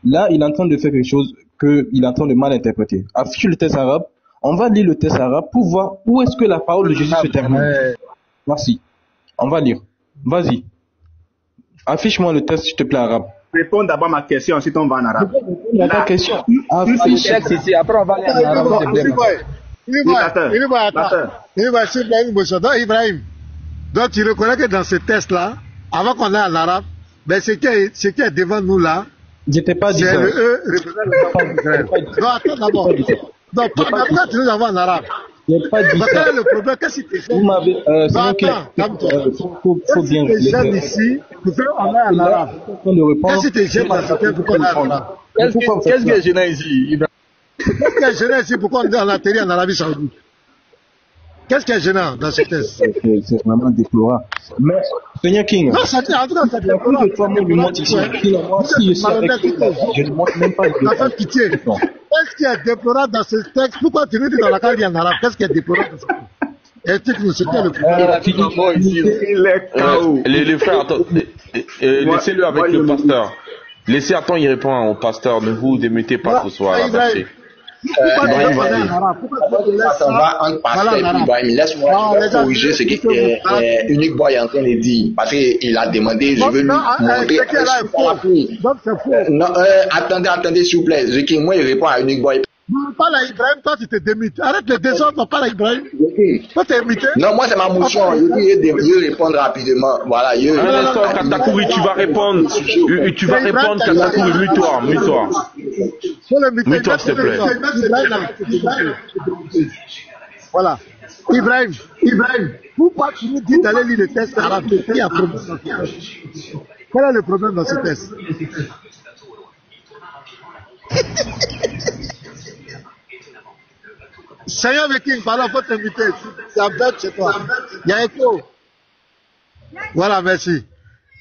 Là, il est en train de faire quelque chose qu'il est en train de mal interpréter. Affiche le test arabe. On va lire le test arabe pour voir où est-ce que la parole de Jésus se termine. Merci. On va lire. Vas-y. Affiche-moi le test, s'il te plaît, arabe. Réponds d'abord à ma question, ensuite on va en arabe. Ta question. Affiche ici, après on va aller en arabe. Ibrahim, donc tu reconnais que dans ce test-là, avant qu'on aille en arabe, ben, ce qui est devant nous là, j'étais pas dit c'est ça. le E représentant le peuple d'Israël. Non, attends d'abord. Donc, pourquoi tu nous envoies en arabe? J'ai pas dit ça. Quel est le problème? Qu'est-ce que tu fais? Vous m'avez. Faut bien réfléchir. Ici, pourquoi on est en arabe? Qu'est-ce que tu gênes dans ce test? Pourquoi on est en arabe? Qu'est-ce qui est gênant ici, Ibrahim? Qu'est-ce qui est gênant ici? Pourquoi on est en atterri en Arabie Saoudite? Qu'est-ce qui est gênant dans ce test? C'est vraiment déplorable. Mais, Seigneur King. Non, ça en tout cas, c'est déplorable. Plus de 3 mots lui montrent ici. Moi, si je suis avec je ne montre même pas de pitié. Qu'est-ce qui est déplorable dans ce texte? Pourquoi tu nous dis dans la carte en arabe? Qu'est-ce qui est déplorable dans ce texte? Explique-nous ce qu'est le problème. Il est KO. Les frères, attends, laissez-le avec le pasteur. Laissez, attends, il répond au pasteur. Ne vous démettez pas ce soir. Ibrahim, laisse-moi corriger ce que Unique Boy est en train de dire. Parce qu'il a demandé, je veux lui montrer. Non, attendez, s'il vous plaît. Moi, il répond à Unique Boy. Parle à Ibrahim, toi tu te démites. Arrête le désordre, parle à Ibrahim. Toi t'es imité. Non, moi c'est ma motion. Je vais répondre rapidement. Voilà. Un instant, Katakouri, tu vas répondre. Tu vas répondre, Katakouri. Mute-toi. Mute-toi, s'il te plaît. Voilà. Ibrahim, pourquoi tu nous dis d'aller lire le test arabe? Qui a problème? Quel est le problème dans ce test? Seigneur Viking, par là, il faut t'inviter. C'est un bête chez toi. Il y a écho. Voilà, merci.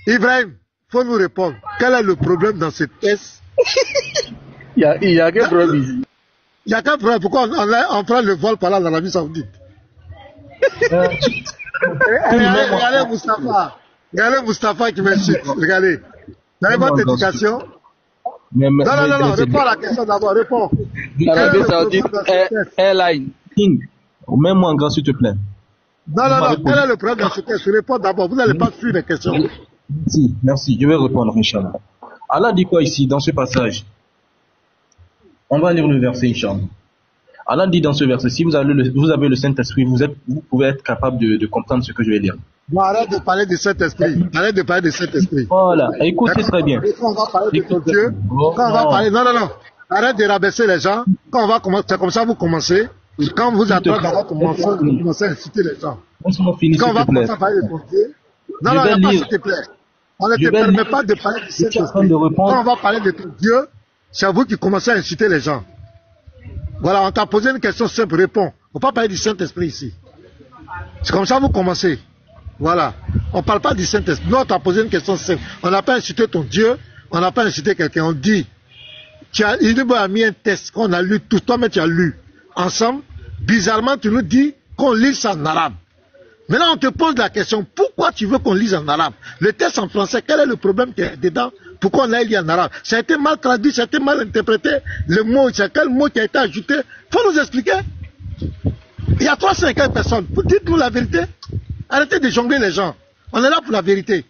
Ibrahim, il faut nous répondre. Quel est le problème dans ce test? Il y a quel problème ici? Il y a quel problème? Pourquoi on prend le vol par là dans l'Arabie Saoudite? Regardez Moustapha qui m'insulte. Regardez. Vous avez votre éducation? Non, réponds à la question d'abord, réponds. L'Arabie Saoudite Airline. King, mets-moi en grand, s'il te plaît. Non, quel est le problème dans ce test? Réponds d'abord, vous n'allez pas suivre les questions. Merci, je vais répondre, Inch'Allah. Allah dit quoi ici, dans ce passage? On va lire le verset, Inch'Allah. Allah dit dans ce verset, si vous avez le Saint-Esprit, vous pouvez être capable de comprendre ce que je vais lire. Bon, arrête de parler du Saint-Esprit. Voilà, écoutez très bien. Quand on va parler de Dieu, quand on va parler... Non. Arrête de rabaisser les gens. Quand on va commencer, c'est comme ça vous commencez. Quand vous attendez, on va commencer à inciter les gens. Quand on va commencer à parler de Dieu... Non, s'il te plaît. On ne te permet pas de parler du Saint-Esprit. Quand on va parler de ton Dieu, c'est vous qui commencez à inciter les gens. Voilà, on t'a posé une question simple, réponds. On ne peut pas parler du Saint-Esprit ici. C'est comme ça vous commencez. Voilà. On ne parle pas du Saint-Esprit. Nous, on t'a posé une question simple. On n'a pas incité ton Dieu, on n'a pas incité quelqu'un. On dit, il a mis un test qu'on a lu tous. Toi-même, tu as lu. Ensemble, bizarrement, tu nous dis qu'on lise en arabe. Maintenant, on te pose la question, pourquoi tu veux qu'on lise en arabe? Le test en français, quel est le problème qui est dedans? Pourquoi on a lu en arabe? Ça a été mal traduit, ça a été mal interprété. Le mot, c'est quel mot qui a été ajouté? Il faut nous expliquer. Il y a 350 personnes. Dites-nous la vérité. Arrêtez de jongler les gens. On est là pour la vérité.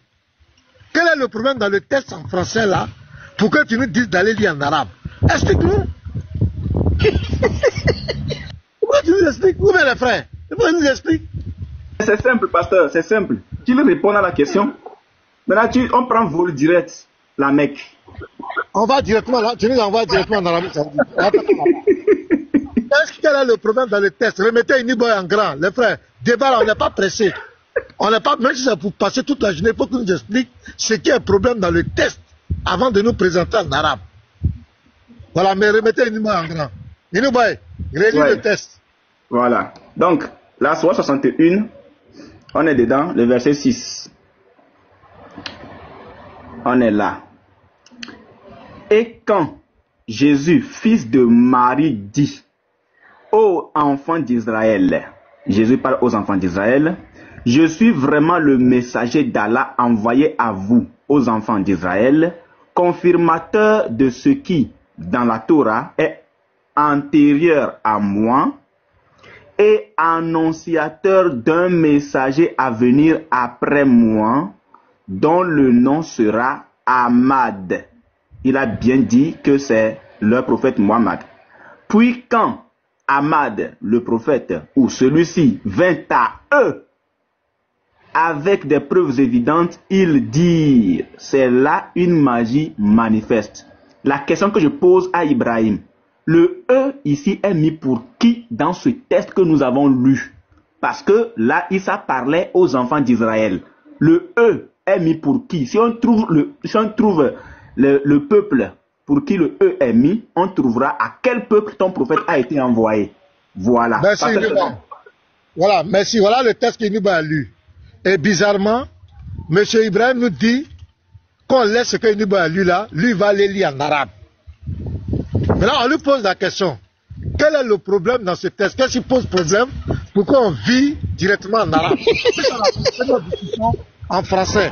Quel est le problème dans le test en français là pour que tu nous dises d'aller lire en arabe? Explique-nous. Pourquoi tu nous expliques? Où est les frères? Pourquoi tu nous expliques? C'est simple, pasteur, c'est simple. Tu lui réponds à la question. Maintenant, on prend vol direct, la Mecque. On va directement là, tu nous envoies directement dans l'Arabie Saoudite. Quel est le problème dans le test? Remettez une boy en grand. Les frères, débat là, on n'est pas pressé. On n'est pas, même si ça vous passer toute la journée, il faut que nous explique ce qui est le problème dans le test avant de nous présenter en arabe. Voilà, mais remettez une boy en grand. Une boy, relis le test. Voilà. Donc, la Sourate 61, on est dedans, le verset 6. On est là. Et quand Jésus, fils de Marie, dit: ô enfants d'Israël, Jésus parle aux enfants d'Israël, je suis vraiment le messager d'Allah envoyé à vous, aux enfants d'Israël, confirmateur de ce qui, dans la Torah, est antérieur à moi et annonciateur d'un messager à venir après moi, dont le nom sera Ahmad. Il a bien dit que c'est le prophète Mohammed. Puis quand Ahmad, le prophète, ou celui-ci vint à eux avec des preuves évidentes, ils dirent, c'est là une magie manifeste. La question que je pose à Ibrahim, le E ici est mis pour qui dans ce texte que nous avons lu? Parce que là, Issa parlait aux enfants d'Israël. Le E est mis pour qui? Si on trouve le peuple pour qui le E est mis, on trouvera à quel peuple ton prophète a été envoyé. Voilà. Merci, voilà, merci. Voilà le texte qu'il nous a lu. Et bizarrement, M. Ibrahim nous dit qu'on laisse ce qu'il nous a lu là, lui va les lire en arabe. Maintenant, on lui pose la question. Quel est le problème dans ce texte? Qu'est-ce qui pose problème? Pourquoi on vit directement en arabe? En français.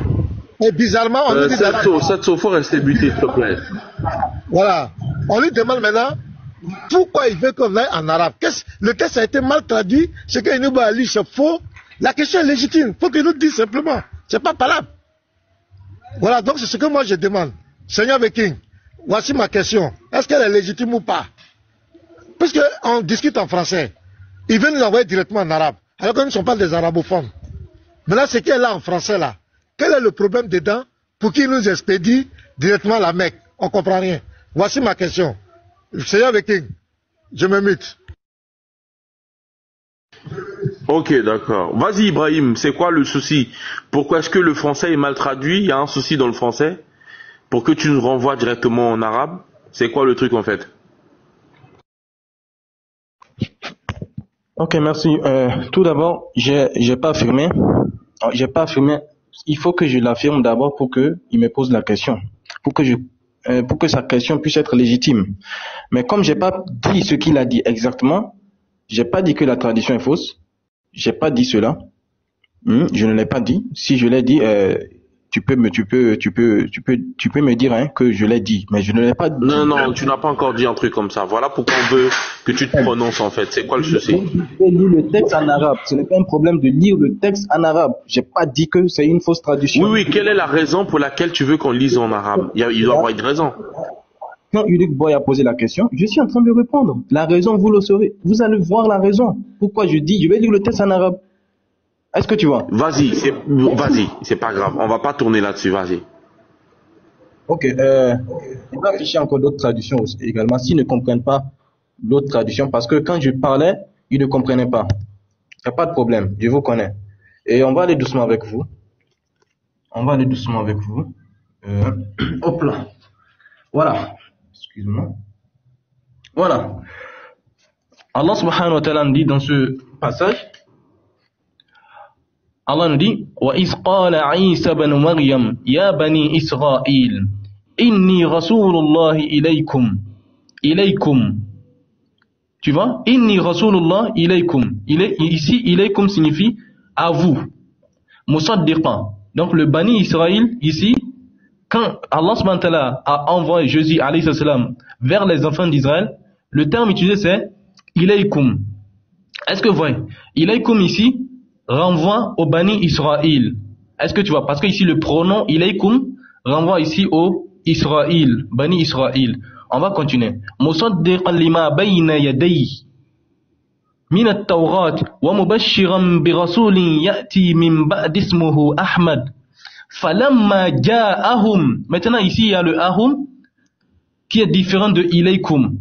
Et bizarrement, on lui dit... Cette faut rester buté, s'il te plaît. Voilà. On lui demande maintenant pourquoi il veut qu'on aille en arabe. Le texte a été mal traduit. Ce qu'il nous a lu, c'est faux. La question est légitime. Il faut qu'il nous dise simplement. C'est pas parlable. Voilà, donc c'est ce que moi je demande. Seigneur Beking, voici ma question. Est-ce qu'elle est légitime ou pas? Puisqu'on discute en français, ils veulent nous envoyer directement en arabe. Alors que nous ne sommes pas des arabophones. Maintenant, ce qui est là en français, là, quel est le problème dedans pour qu'ils nous expédient directement à la Mecque? On ne comprend rien. Voici ma question. Seigneur Beking, je me mute. Ok, d'accord. Vas-y Ibrahim, c'est quoi le souci? Pourquoi est-ce que le français est mal traduit? Il y a un souci dans le français pour que tu nous renvoies directement en arabe? C'est quoi le truc en fait? Ok, merci. Tout d'abord, j'ai pas affirmé. Il faut que je l'affirme d'abord pour que il me pose la question, pour que sa question puisse être légitime. Mais comme j'ai pas dit ce qu'il a dit exactement, j'ai pas dit que la tradition est fausse. J'ai pas dit cela. Je ne l'ai pas dit. Si je l'ai dit, tu peux me dire que je l'ai dit, mais je ne l'ai pas dit. Non, tu n'as pas encore dit un truc comme ça. Voilà pourquoi on veut que tu te prononces en fait. C'est quoi le souci? Je vais lire le texte en arabe. Ce n'est pas un problème de lire le texte en arabe. J'ai pas dit que c'est une fausse traduction. Oui. Quelle est la raison pour laquelle tu veux qu'on lise en arabe? Il doit y avoir une raison. Quand Udik Boy a posé la question, je suis en train de répondre. La raison, vous le saurez. Vous allez voir la raison. Pourquoi je dis, je vais lire le texte en arabe. Est-ce que tu vois? Vas-y, c'est pas grave. On va pas tourner là-dessus, vas-y. Ok, on va afficher encore d'autres traductions aussi, également, s'ils ne comprennent pas d'autres traductions, parce que quand je parlais, ils ne comprenaient pas. Il n'y a pas de problème, je vous connais. Et on va aller doucement avec vous. Hop là. Voilà. Excuse-moi. Voilà. Allah subhanahu wa ta'ala dit dans ce passage, Allah nous dit وَإِذْ قَالَ عِيسَى بْنُ مَرْيَمَ يَا بَنِي إِسْرَائِيلَ إِنِّي رَسُولُ اللَّهِ إِلَيْكُمْ. Tu vois? إِنِّي رَسُولُ اللَّهِ إِلَيْكُمْ. Ici, إِلَيْكُمْ signifie à vous. مُصَدِّقًا. Donc le Bani Israël, ici, quand Allah subhanahu wa ta'ala a envoyé Jésus alayhi salam vers les enfants d'Israël, le terme utilisé c'est ilaykum. Est-ce que vous voyez? Ilaykum ici renvoie au Bani Israël. Est-ce que tu vois? Parce que ici le pronom ilaykum renvoie ici au Israël, Bani Israël. On va continuer. Musaddiqan lima bayna yadayhi min at-Tawrat wa mubashiran bi rasulin ya'ti min ba'di ismuhu Ahmad. Falamma ja'ahum. Maintenant ici il y a le ahum qui est différent de ilaykum.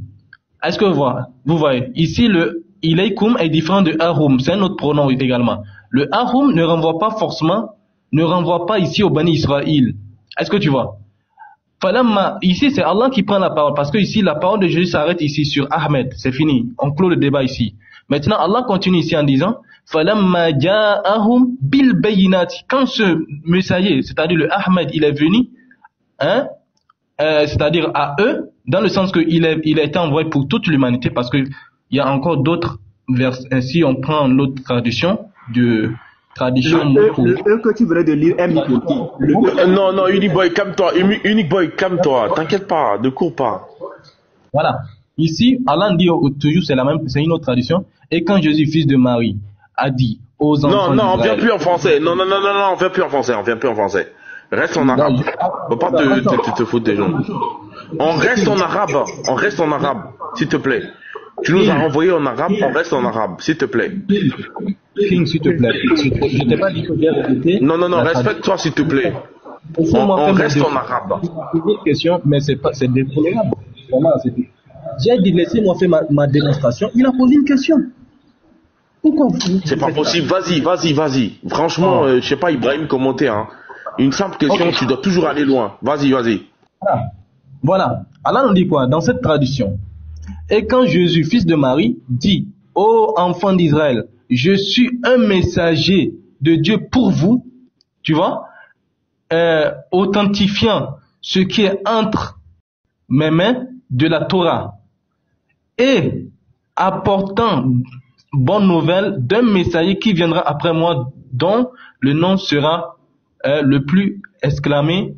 Est-ce que vous voyez? Ici le ilaykum est différent de ahum, c'est un autre pronom également. Le ahum ne renvoie pas ici au Bani Israël. Est-ce que tu vois? Falamma, ici c'est Allah qui prend la parole, parce que ici la parole de Jésus s'arrête ici sur Ahmed, c'est fini, on clôt le débat ici. Maintenant Allah continue ici en disant Falamma ja'ahum bil bayinati. Quand ce messager, c'est-à-dire le Ahmed, il est venu, c'est-à-dire à eux, dans le sens qu'il a été envoyé pour toute l'humanité, parce que il y a encore d'autres versets. Si on prend l'autre traduction tradition. Le que tu venais de lire est mythique. Non, Unique Boy, calme-toi. Unique Boy, calme-toi. T'inquiète pas, ne cours pas. Voilà. Ici, Allah dit toujours c'est une autre tradition. Et quand Jésus, fils de Marie, a dit aux enfants Non, on vient plus en français. Non, on vient plus en français. Reste en arabe. Faut pas te foutre des gens. On reste en arabe, s'il te plaît. Tu nous as renvoyé en arabe, on reste en arabe, s'il te plaît. King, s'il te plaît. Je t'ai pas dit que j'ai répété. Non, respecte-toi, s'il te plaît. On reste en arabe. C'est une question, mais c'est détolérable. Vraiment, j'ai dit, laissez-moi faire ma démonstration. Il a posé une question. Pourquoi vous... C'est pas possible. Vas-y. Franchement, je sais pas, Ibrahim, commenter, hein. Une simple question, okay. Tu dois toujours aller loin. Vas-y. Voilà. Allah nous dit quoi dans cette tradition? Et quand Jésus, fils de Marie, dit ô enfants d'Israël, je suis un messager de Dieu pour vous, tu vois, authentifiant ce qui est entre mes mains de la Torah et apportant bonne nouvelle d'un messager qui viendra après moi, dont le nom sera le plus exclamé,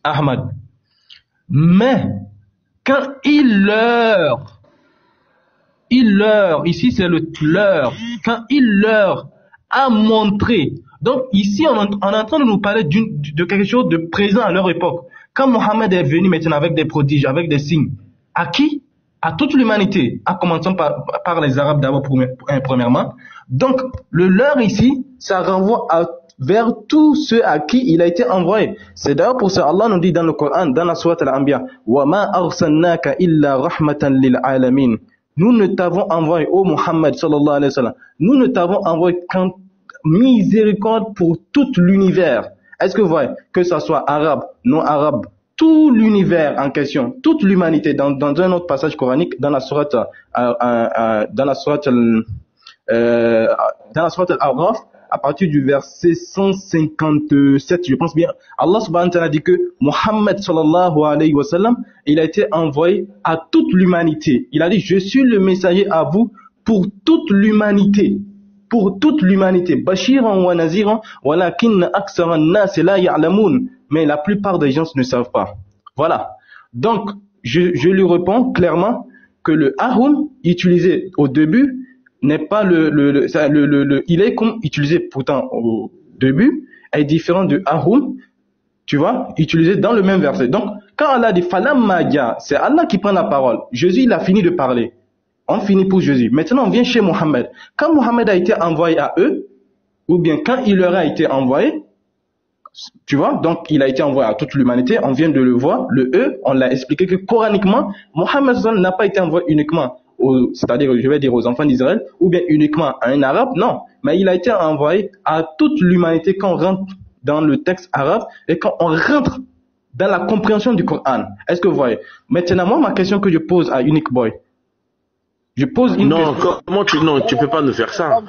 Ahmad. Mais quand il leur, ici c'est le leur, quand il leur a montré, donc ici on est en train de nous parler de quelque chose de présent à leur époque. Quand Mohammed est venu maintenant avec des prodiges, avec des signes, à qui? À toute l'humanité, en commençant par les Arabes d'abord premièrement. Donc le leur ici, ça renvoie vers tous ceux à qui il a été envoyé. C'est d'ailleurs pour ça Allah nous dit dans le Coran, dans la sourate Al-Anbiya, wa ma arsalnaka illa rahmatan lil alamin. Nous ne t'avons envoyé, ô Muhammad sallallahu alayhi wa sallam, nous ne t'avons envoyé qu'en miséricorde pour tout l'univers. Est-ce que vous voyez, que ça soit arabe, non arabe, tout l'univers en question, toute l'humanité, dans un autre passage coranique, dans la sourate Al-A'raf, à partir du verset 157, je pense bien, Allah subhanahu wa ta'ala dit que Muhammad sallallahu alayhi wa sallam, il a été envoyé à toute l'humanité. Il a dit, je suis le messager à vous pour toute l'humanité. Pour toute l'humanité. Bashiran wa naziran, walakin aksaran nas la ya'lamun. Mais la plupart des gens ne savent pas. Voilà. Donc, je lui réponds clairement que le Ahum utilisé au début n'est pas il est comme utilisé pourtant au début, est différent de Ahum, tu vois, utilisé dans le même verset. Donc, quand Allah dit Falamma ja, c'est Allah qui prend la parole. Jésus, il a fini de parler. On finit pour Jésus. Maintenant, on vient chez Mohammed. Quand Mohammed a été envoyé à eux, ou bien quand il leur a été envoyé, tu vois, donc il a été envoyé à toute l'humanité, on vient de le voir, le E, on l'a expliqué que coraniquement, Mohammed n'a pas été envoyé uniquement c'est-à-dire, je vais dire aux enfants d'Israël, ou bien uniquement à un arabe, non, mais il a été envoyé à toute l'humanité quand on rentre dans le texte arabe et quand on rentre dans la compréhension du Coran. Est-ce que vous voyez? Maintenant, moi, ma question que je pose à Unique Boy, je pose une question. Comment tu peux pas nous faire ça.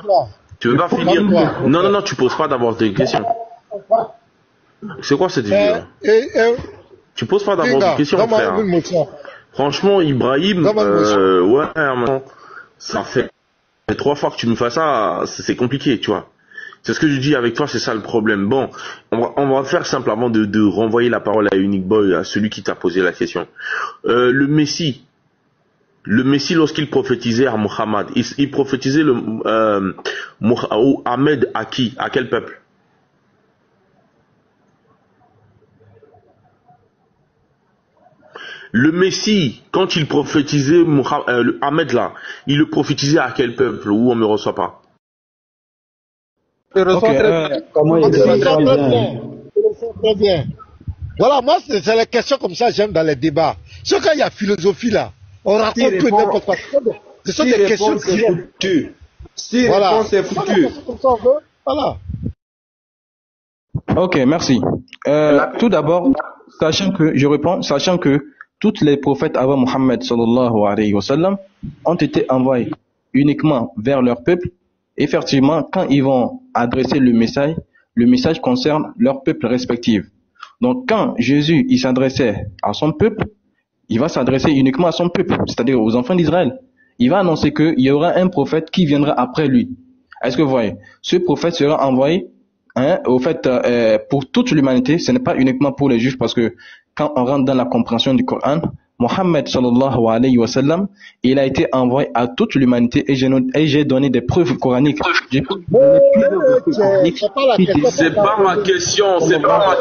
Tu veux pas finir? Non, tu poses pas d'abord des questions. C'est quoi cette vidéo? Tu poses pas d'abord des questions, frère. Franchement, Ibrahim, ça fait 3 fois que tu me fais ça, c'est compliqué, tu vois. C'est ce que je dis avec toi, c'est ça le problème. Bon, on va faire simplement de renvoyer la parole à Unique Boy, à celui qui t'a posé la question. Le Messie, lorsqu'il prophétisait à Muhammad, il prophétisait Ahmed à qui? À quel peuple? Le Messie, quand il prophétisait Ahmed là, il le prophétisait à quel peuple où on ne me reçoit pas? Très bien. Voilà, moi c'est les questions comme ça j'aime dans les débats. C'est quand il y a philosophie là, on raconte tout n'importe quoi. Ce sont des questions foutues. Voilà. C'est foutu. Voilà. Ok, merci. Tout d'abord, sachant que tous les prophètes avant Mohammed sallallahu alayhi wa sallam ont été envoyés uniquement vers leur peuple. Effectivement, quand ils vont adresser le message concerne leur peuple respectif. Donc, quand Jésus il s'adressait à son peuple, il va s'adresser uniquement à son peuple, c'est-à-dire aux enfants d'Israël. Il va annoncer qu'il y aura un prophète qui viendra après lui. Est-ce que vous voyez? Ce prophète sera envoyé, au fait, pour toute l'humanité. Ce n'est pas uniquement pour les juifs, parce que quand on rentre dans la compréhension du Coran, Mohammed sallallahu alayhi wa sallam, il a été envoyé à toute l'humanité, et j'ai donné des preuves coraniques. C'est pas ma question, c'est pas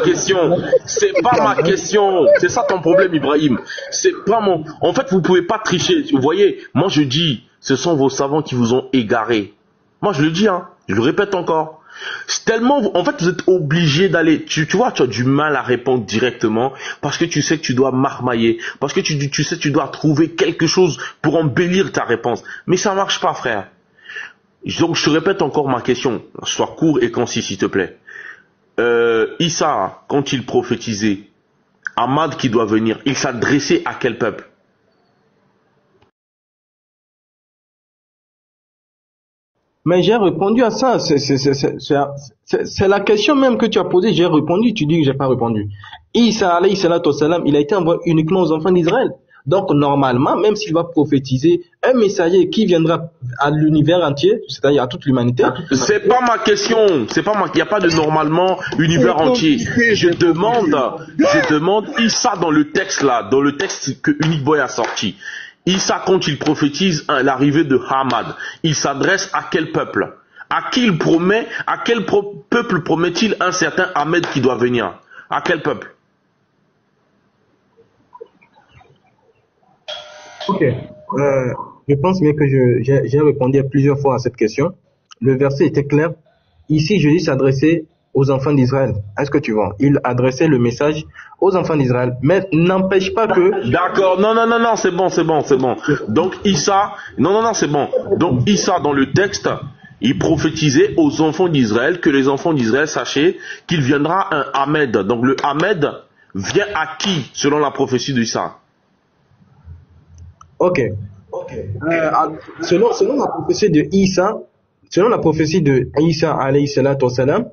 ma question. C'est ça ton problème, Ibrahim. C'est pas mon. En fait, vous pouvez pas tricher. Vous voyez, moi je dis, ce sont vos savants qui vous ont égaré. Moi je le dis, je le répète encore. C'est tellement, en fait, vous êtes obligé d'aller, tu vois, tu as du mal à répondre directement parce que tu sais que tu dois marmailler, parce que tu sais que tu dois trouver quelque chose pour embellir ta réponse. Mais ça marche pas, frère. Donc, je te répète encore ma question. Sois court et concis, s'il te plaît. Issa, quand il prophétisait, Ahmad qui doit venir, il s'adressait à quel peuple? Mais j'ai répondu à ça. C'est la question même que tu as posée. J'ai répondu. Tu dis que j'ai pas répondu. Isa alayhi salatu wassalam, il a été envoyé uniquement aux enfants d'Israël. Donc normalement, même s'il va prophétiser un messager qui viendra à l'univers entier, c'est-à-dire à toute l'humanité. C'est pas ma question. Il n'y a pas de normalement univers entier. Je demande Issa dans le texte là, dans le texte que Unique Boy a sorti. Issa, quand il prophétise l'arrivée de Ahmad, il s'adresse à quel peuple? À qui il promet? À quel peuple promet-il un certain Ahmed qui doit venir? À quel peuple? Ok. Je pense bien que j'ai répondu plusieurs fois à cette question. Le verset était clair. Ici, Jésus s'adressait aux enfants d'Israël. Est-ce que tu vois? Il adressait le message aux enfants d'Israël. Mais n'empêche pas que... D'accord, non, c'est bon. Donc Issa, c'est bon. Donc Issa, dans le texte, il prophétisait aux enfants d'Israël que les enfants d'Israël sachaient qu'il viendra un Ahmed. Donc le Ahmed vient à qui, selon la prophétie d'Issa? Ok. Selon la prophétie de Issa, alayhi salatu wassalam,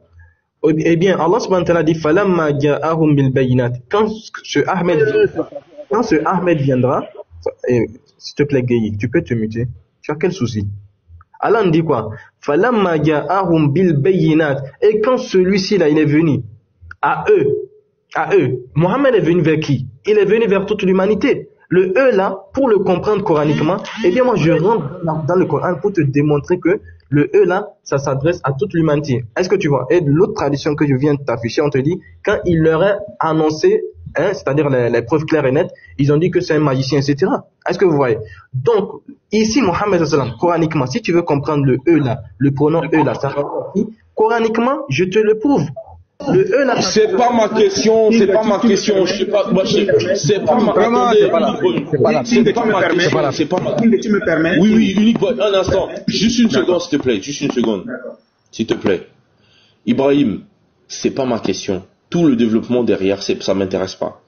eh bien, Allah subhanahu wa ta'ala dit falamma ja'ahum bil bayinat. Quand ce Ahmed viendra, s'il te plaît, Gueye, tu peux te muter. Tu as quel souci? Allah dit quoi? Falamma ja'ahum bil bayinat. Et quand celui-ci là, il est venu à eux, Mohammed est venu vers qui? Il est venu vers toute l'humanité. Le eux là, pour le comprendre coraniquement, eh bien moi je rentre dans le Coran pour te démontrer que le eux là, ça s'adresse à toute l'humanité. Est-ce que tu vois? Et l'autre tradition que je viens de t'afficher, on te dit, quand il leur a annoncé, c'est-à-dire les preuves claires et nettes, ils ont dit que c'est un magicien, etc. Est-ce que vous voyez? Donc, ici, Mohammed sallam, coraniquement, si tu veux comprendre le eux là, le pronom eux là, ça va coraniquement, je te le prouve. C'est pas ma question. Je sais pas, c'est pas ma question. Tu me permets? Oui, Unique Boy, un instant. Juste une seconde, s'il te plaît. S'il te plaît. Ibrahim, c'est pas ma question. Tout le développement derrière, ça m'intéresse pas.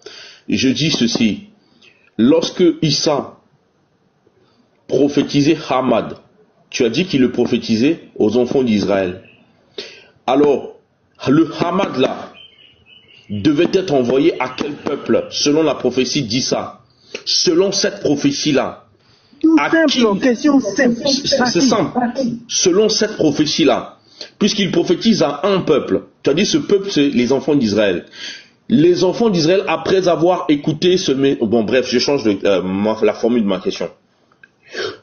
Je dis ceci. Lorsque Issa prophétisait Ahmad, tu as dit qu'il le prophétisait aux enfants d'Israël. Alors, le Ahmad là devait être envoyé à quel peuple selon la prophétie d'Issa? Selon cette prophétie là, question simple. C'est simple. Selon cette prophète là, puisqu'il prophétise à un peuple, tu as dit ce peuple c'est les enfants d'Israël. Les enfants d'Israël, après avoir écouté bon bref, je change la formule de ma question.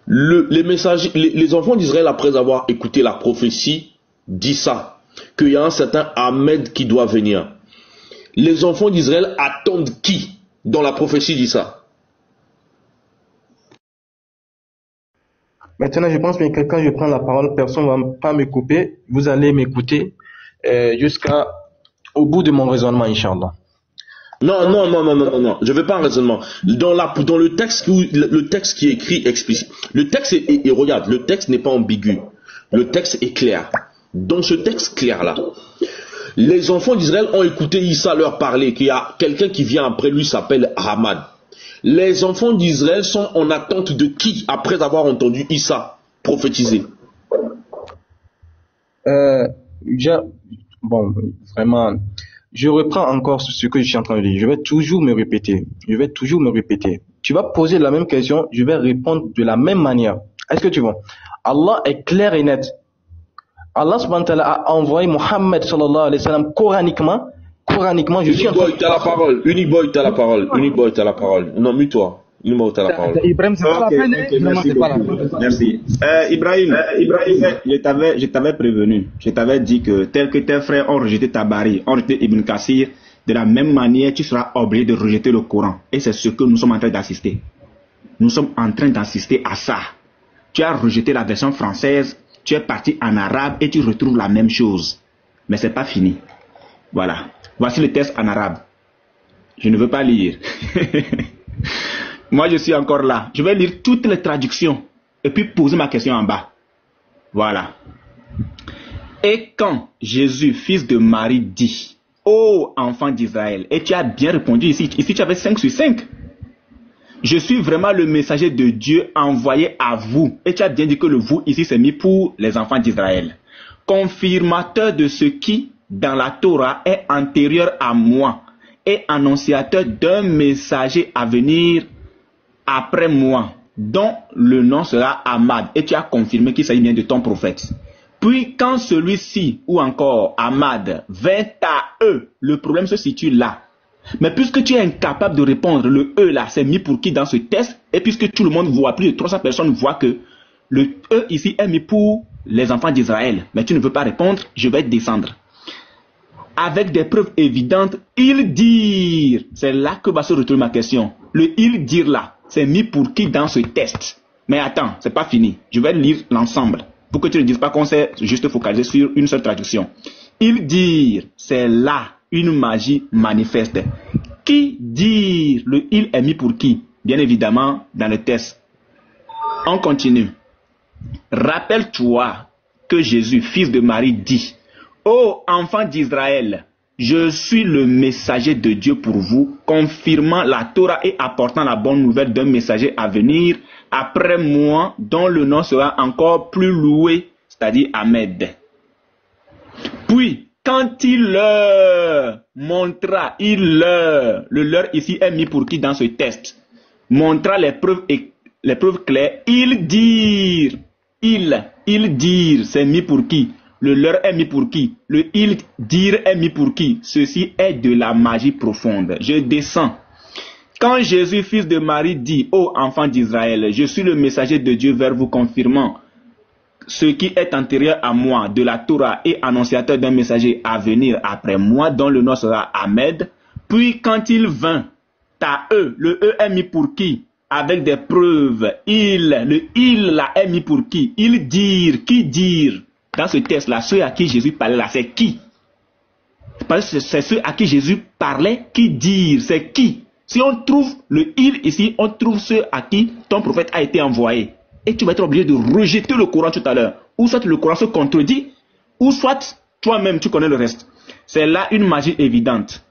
Les enfants d'Israël, après avoir écouté la prophétie d'Issa, qu'il y a un certain Ahmed qui doit venir. Les enfants d'Israël attendent qui dans la prophétie d'Issa? Maintenant, je pense que quand je prends la parole, personne ne va pas me couper. Vous allez m'écouter jusqu'au bout de mon raisonnement, Inch'Allah. Non. Je ne veux pas un raisonnement. Dans le texte qui est écrit explicite. Le texte et regarde, le texte n'est pas ambigu. Le texte est clair. Dans ce texte clair-là, les enfants d'Israël ont écouté Issa leur parler, qu'il y a quelqu'un qui vient après lui s'appelle Ahmad. Les enfants d'Israël sont en attente de qui après avoir entendu Issa prophétiser? Bon, vraiment, je reprends encore ce que je suis en train de dire. Je vais toujours me répéter. Tu vas poser la même question, je vais répondre de la même manière. Est-ce que tu vois? Allah est clair et net. Allah subhanahu wa ta'ala a envoyé Mohammed sallallahu alayhi wa sallam coraniquement, je suis en train de... t'as la parole. Uniboy, t'as la parole. Non, mute-toi. Uniboy, t'as la parole. Ibrahim, c'est pas la peine. Merci. Merci. Ibrahim, je t'avais prévenu. Je t'avais dit que tel que tes frères ont rejeté Tabari, ont rejeté Ibn Kassir, de la même manière, tu seras obligé de rejeter le Coran. Et c'est ce que nous sommes en train d'assister. Nous sommes en train d'assister à ça. Tu as rejeté la version française, tu es parti en arabe et tu retrouves la même chose. Mais c'est pas fini. Voilà. Voici le texte en arabe. Je ne veux pas lire. Moi, je suis encore là. Je vais lire toutes les traductions et puis poser ma question en bas. Voilà. Et quand Jésus, fils de Marie, dit: ô enfant d'Israël, et tu as bien répondu ici tu avais 5 sur 5. Je suis vraiment le messager de Dieu envoyé à vous. Et tu as bien dit que le vous ici c'est mis pour les enfants d'Israël. Confirmateur de ce qui, dans la Torah, est antérieur à moi et annonciateur d'un messager à venir après moi, dont le nom sera Ahmad. Et tu as confirmé qu'il s'agit bien de ton prophète. Puis quand celui-ci, ou encore Ahmad, vint à eux, le problème se situe là. Mais puisque tu es incapable de répondre, le E là, c'est mis pour qui dans ce test? Et puisque tout le monde voit, plus de 300 personnes voient que le E ici est mis pour les enfants d'Israël, mais tu ne veux pas répondre, je vais descendre. Avec des preuves évidentes, ils dirent, c'est là que va se retrouver ma question. Le ils dirent là, c'est mis pour qui dans ce test? Mais attends, c'est pas fini. Je vais lire l'ensemble pour que tu ne dises pas qu'on s'est juste focalisé sur une seule traduction. Ils dirent, c'est là une magie manifeste. Qui dire? Le il est mis pour qui? Bien évidemment, dans le test. On continue. Rappelle-toi que Jésus, fils de Marie, dit: ô enfants d'Israël, je suis le messager de Dieu pour vous, confirmant la Torah et apportant la bonne nouvelle d'un messager à venir après moi, dont le nom sera encore plus loué, c'est-à-dire Ahmed. Puis, quand il leur montra, le leur ici est mis pour qui dans ce test, montra les preuves claires, ils dirent, c'est mis pour qui? Le leur est mis pour qui? Le ils dire est mis pour qui? Ceci est de la magie profonde. Je descends. Quand Jésus, fils de Marie, dit: ô enfants d'Israël, je suis le messager de Dieu vers vous, confirmant ce qui est antérieur à moi de la Torah et annonciateur d'un messager à venir après moi, dont le nom sera Ahmed. Puis quand il vint à eux, le E est mis pour qui? Avec des preuves. Le il là est mis pour qui? Ils dirent, qui dire? Dans ce texte-là, ceux à qui Jésus parlait là, c'est qui? C'est ceux à qui Jésus parlait, qui dire, c'est qui? Si on trouve le il ici, on trouve ceux à qui ton prophète a été envoyé. Et tu vas être obligé de rejeter le Coran tout à l'heure. Ou soit le Coran se contredit, ou soit toi-même tu connais le reste. C'est là une magie évidente.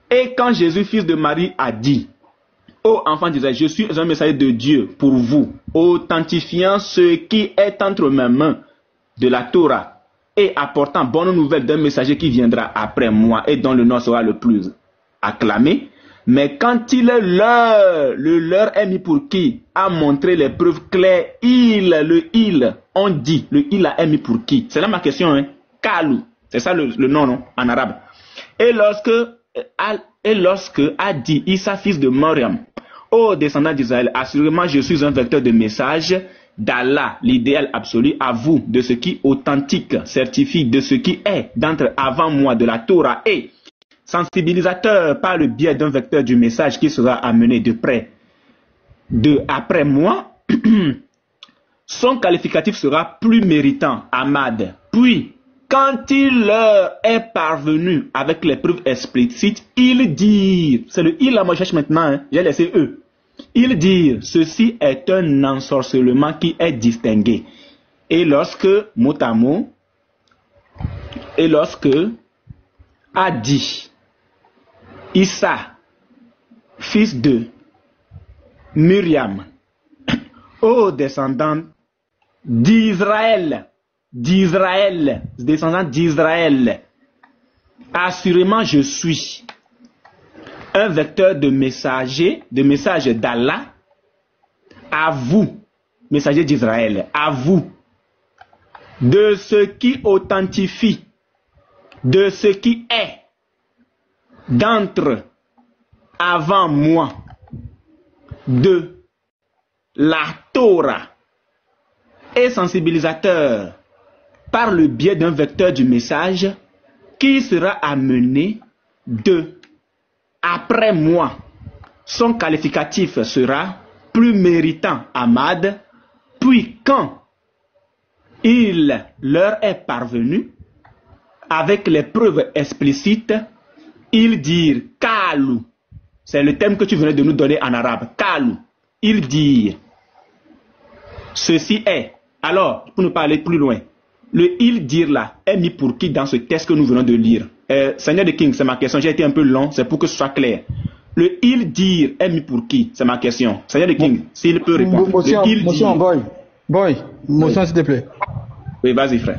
Et quand Jésus, fils de Marie, a dit: ô enfants d'Israël, je suis un messager de Dieu pour vous, authentifiant ce qui est entre mes mains de la Torah et apportant bonne nouvelle d'un messager qui viendra après moi et dont le nom sera le plus acclamé. Mais quand il est le leur est mis pour qui? A montré les preuves claires. On dit, le il a mis pour qui? C'est là ma question, hein? Kalou, c'est ça le nom, non? En arabe. Et lorsque a dit Issa, fils de Mariam: ô descendants d'Israël, assurément je suis un vecteur de message d'Allah, l'idéal absolu, à vous, de ce qui authentique, certifie de ce qui est d'entre avant moi de la Torah et sensibilisateur par le biais d'un vecteur du message qui sera amené après moi. Son qualificatif sera plus méritant, Ahmad. Puis, quand il leur est parvenu avec les preuves explicites, ils dirent, c'est le il là, moi je cherche maintenant, hein, j'ai laissé eux. Ils dirent, ceci est un ensorcellement qui est distingué. Et lorsque, mot à mot, a dit Issa, fils de Myriam, ô descendant d'Israël, descendant d'Israël, assurément je suis un vecteur de message d'Allah à vous, messager d'Israël, à vous. de ce qui authentifie, de ce qui est d'entre avant moi, de la Torah, et sensibilisateur par le biais d'un vecteur du message qui sera amené de après moi. Son qualificatif sera plus méritant Ahmad, puis quand il leur est parvenu, avec les preuves explicites, ils dirent Kalou. C'est le thème que tu venais de nous donner en arabe. Kalou. Ils dirent ceci est. Alors, pour ne pas aller plus loin, le il dire là est mis pour qui dans ce texte que nous venons de lire? Seigneur de King, c'est ma question. J'ai été un peu long, c'est pour que ce soit clair. Le il dire est mis pour qui? C'est ma question. Seigneur de King, s'il peut répondre. Motion, boy, motion s'il te plaît. Oui, vas-y frère.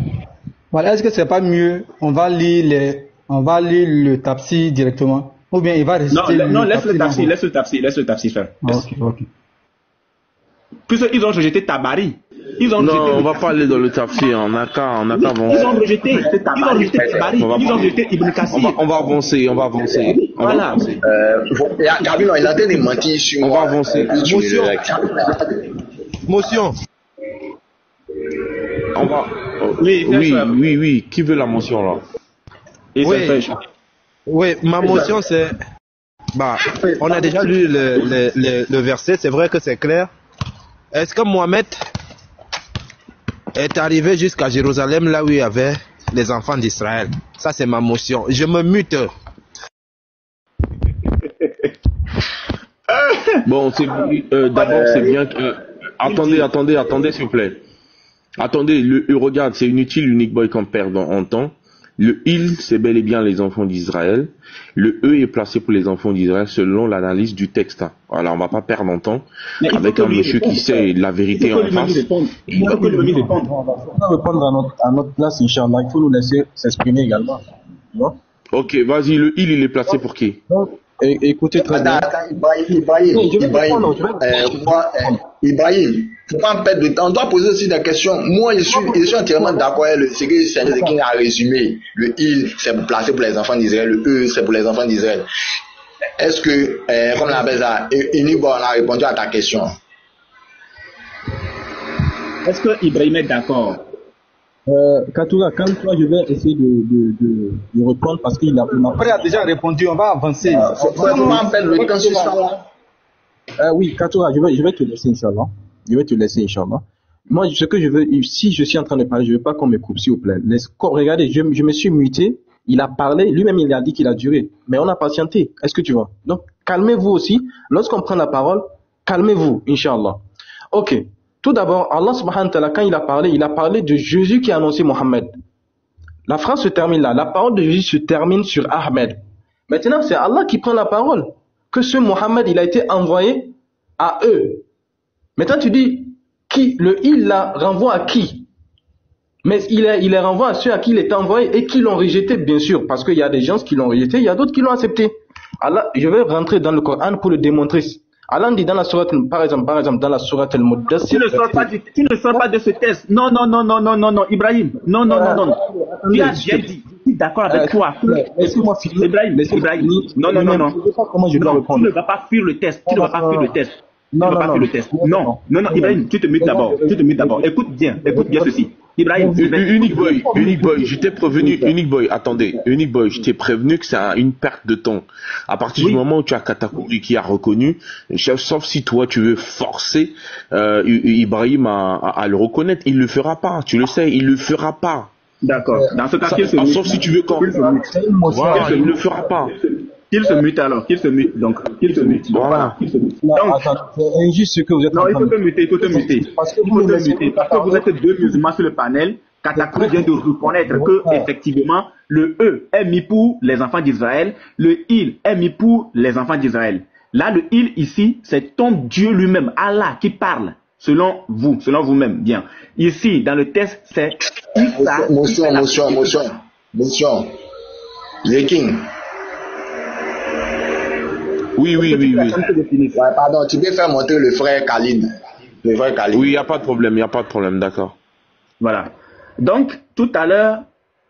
Voilà, est-ce que c'est pas mieux, on va lire le tafsir directement, ou bien il va réciter non, laisse le tafsir frère. Ok. Puisqu'ils ont rejeté Tabari. On va pas aller dans le tafsir, on a qu'à avancer. Ils ont rejeté Tabari, ils ont rejeté Ibn Kassir. On va avancer. Voilà. Gabriel, il a été démenti sur on va avancer. Motion. On va... Oui. Qui veut la motion là? Oui, ma motion c'est... on a déjà lu le verset, c'est vrai que c'est clair. Est-ce que Mohamed est arrivé jusqu'à Jérusalem, là où il y avait les enfants d'Israël? Ça c'est ma motion. Je me mute. Bon, d'abord c'est bien que... Attendez s'il vous plaît. Attendez, regarde, c'est inutile, Unique Boy qu'on perd en temps. Le il, c'est bel et bien les enfants d'Israël. Le e est placé pour les enfants d'Israël selon l'analyse du texte. Voilà, on va pas perdre en temps avec un monsieur qui sait la vérité en face. Il faut répondre. On va répondre à notre place, Inch'Allah. Il faut nous laisser s'exprimer également. Non? Ok, vas-y, le il est placé pour qui? Écoutez très bien. Ibrahim, faut pas perdre de temps. On doit poser aussi des questions. Moi, je suis entièrement d'accord avec ce que le Seigneur de King a résumé. Le il, c'est placé pour les enfants d'Israël. Le e, c'est pour les enfants d'Israël. Est-ce que, comme on appelle ça, Unique Boy a répondu à ta question? Est-ce que Ibrahim est d'accord? Katoura, calme-toi, je vais essayer de répondre parce qu'il a déjà répondu, on va avancer. Oui, Katoura, je vais te laisser, Inch'Allah. Moi, ce que je veux, si je suis en train de parler, je veux pas qu'on me coupe, s'il vous plaît. Regardez, je me suis muté, il a parlé, lui-même il a dit qu'il a duré, mais on a patienté. Est-ce que tu vois? Donc, calmez-vous aussi. Lorsqu'on prend la parole, calmez-vous, Inch'Allah. Ok. Tout d'abord, Allah subhanahu wa ta'ala, quand il a parlé de Jésus qui a annoncé Mohammed. La phrase se termine là. La parole de Jésus se termine sur Ahmed. Maintenant, c'est Allah qui prend la parole. Que ce Mohammed, il a été envoyé à eux. Maintenant, tu dis, qui, le il là, renvoie à qui? Mais il est renvoie à ceux à qui il est envoyé et qui l'ont rejeté, bien sûr. Parce qu'il y a des gens qui l'ont rejeté, il y a d'autres qui l'ont accepté. Allah, je vais rentrer dans le Coran pour le démontrer. Allah dit dans la sourate, par exemple, dans la sourate Al-Muddassir. Tu ne sors pas de ce test. Non, Ibrahim. Non. Tu as dit, je suis d'accord avec toi. Laissez-moi finir. Ibrahim. Non. Comment je dois répondre? Tu ne vas pas fuir le test. Non, Ibrahim, tu te mutes d'abord. Écoute bien ceci. Ibrahim, Unique Boy, je t'ai prévenu, Unique Boy, je t'ai prévenu que c'est une perte de temps. À partir du moment où tu as Katakuri qui a reconnu, sauf si toi tu veux forcer Ibrahim à le reconnaître, il le fera pas, tu le sais, il le fera pas. D'accord. Dans ce cas, sauf si tu veux quand voilà, il ne le fera pas. Qu'il se mute alors, qu'il se mute. Voilà. Donc, c'est injuste ce que vous êtes en train de dire. Il faut te muter. Parce que vous êtes deux musulmans sur le panel. Katakuri vient de reconnaître que, effectivement, le E est mis pour les enfants d'Israël, le il est mis pour les enfants d'Israël. Là, le il ici, c'est ton Dieu lui-même, Allah, qui parle. Selon vous-même, bien. Ici, dans le texte, c'est Issa. Motion. Les King. Oui. Ouais, pardon, tu peux faire monter le frère Khalid. Oui, il n'y a pas de problème, d'accord. Voilà. Donc, tout à l'heure,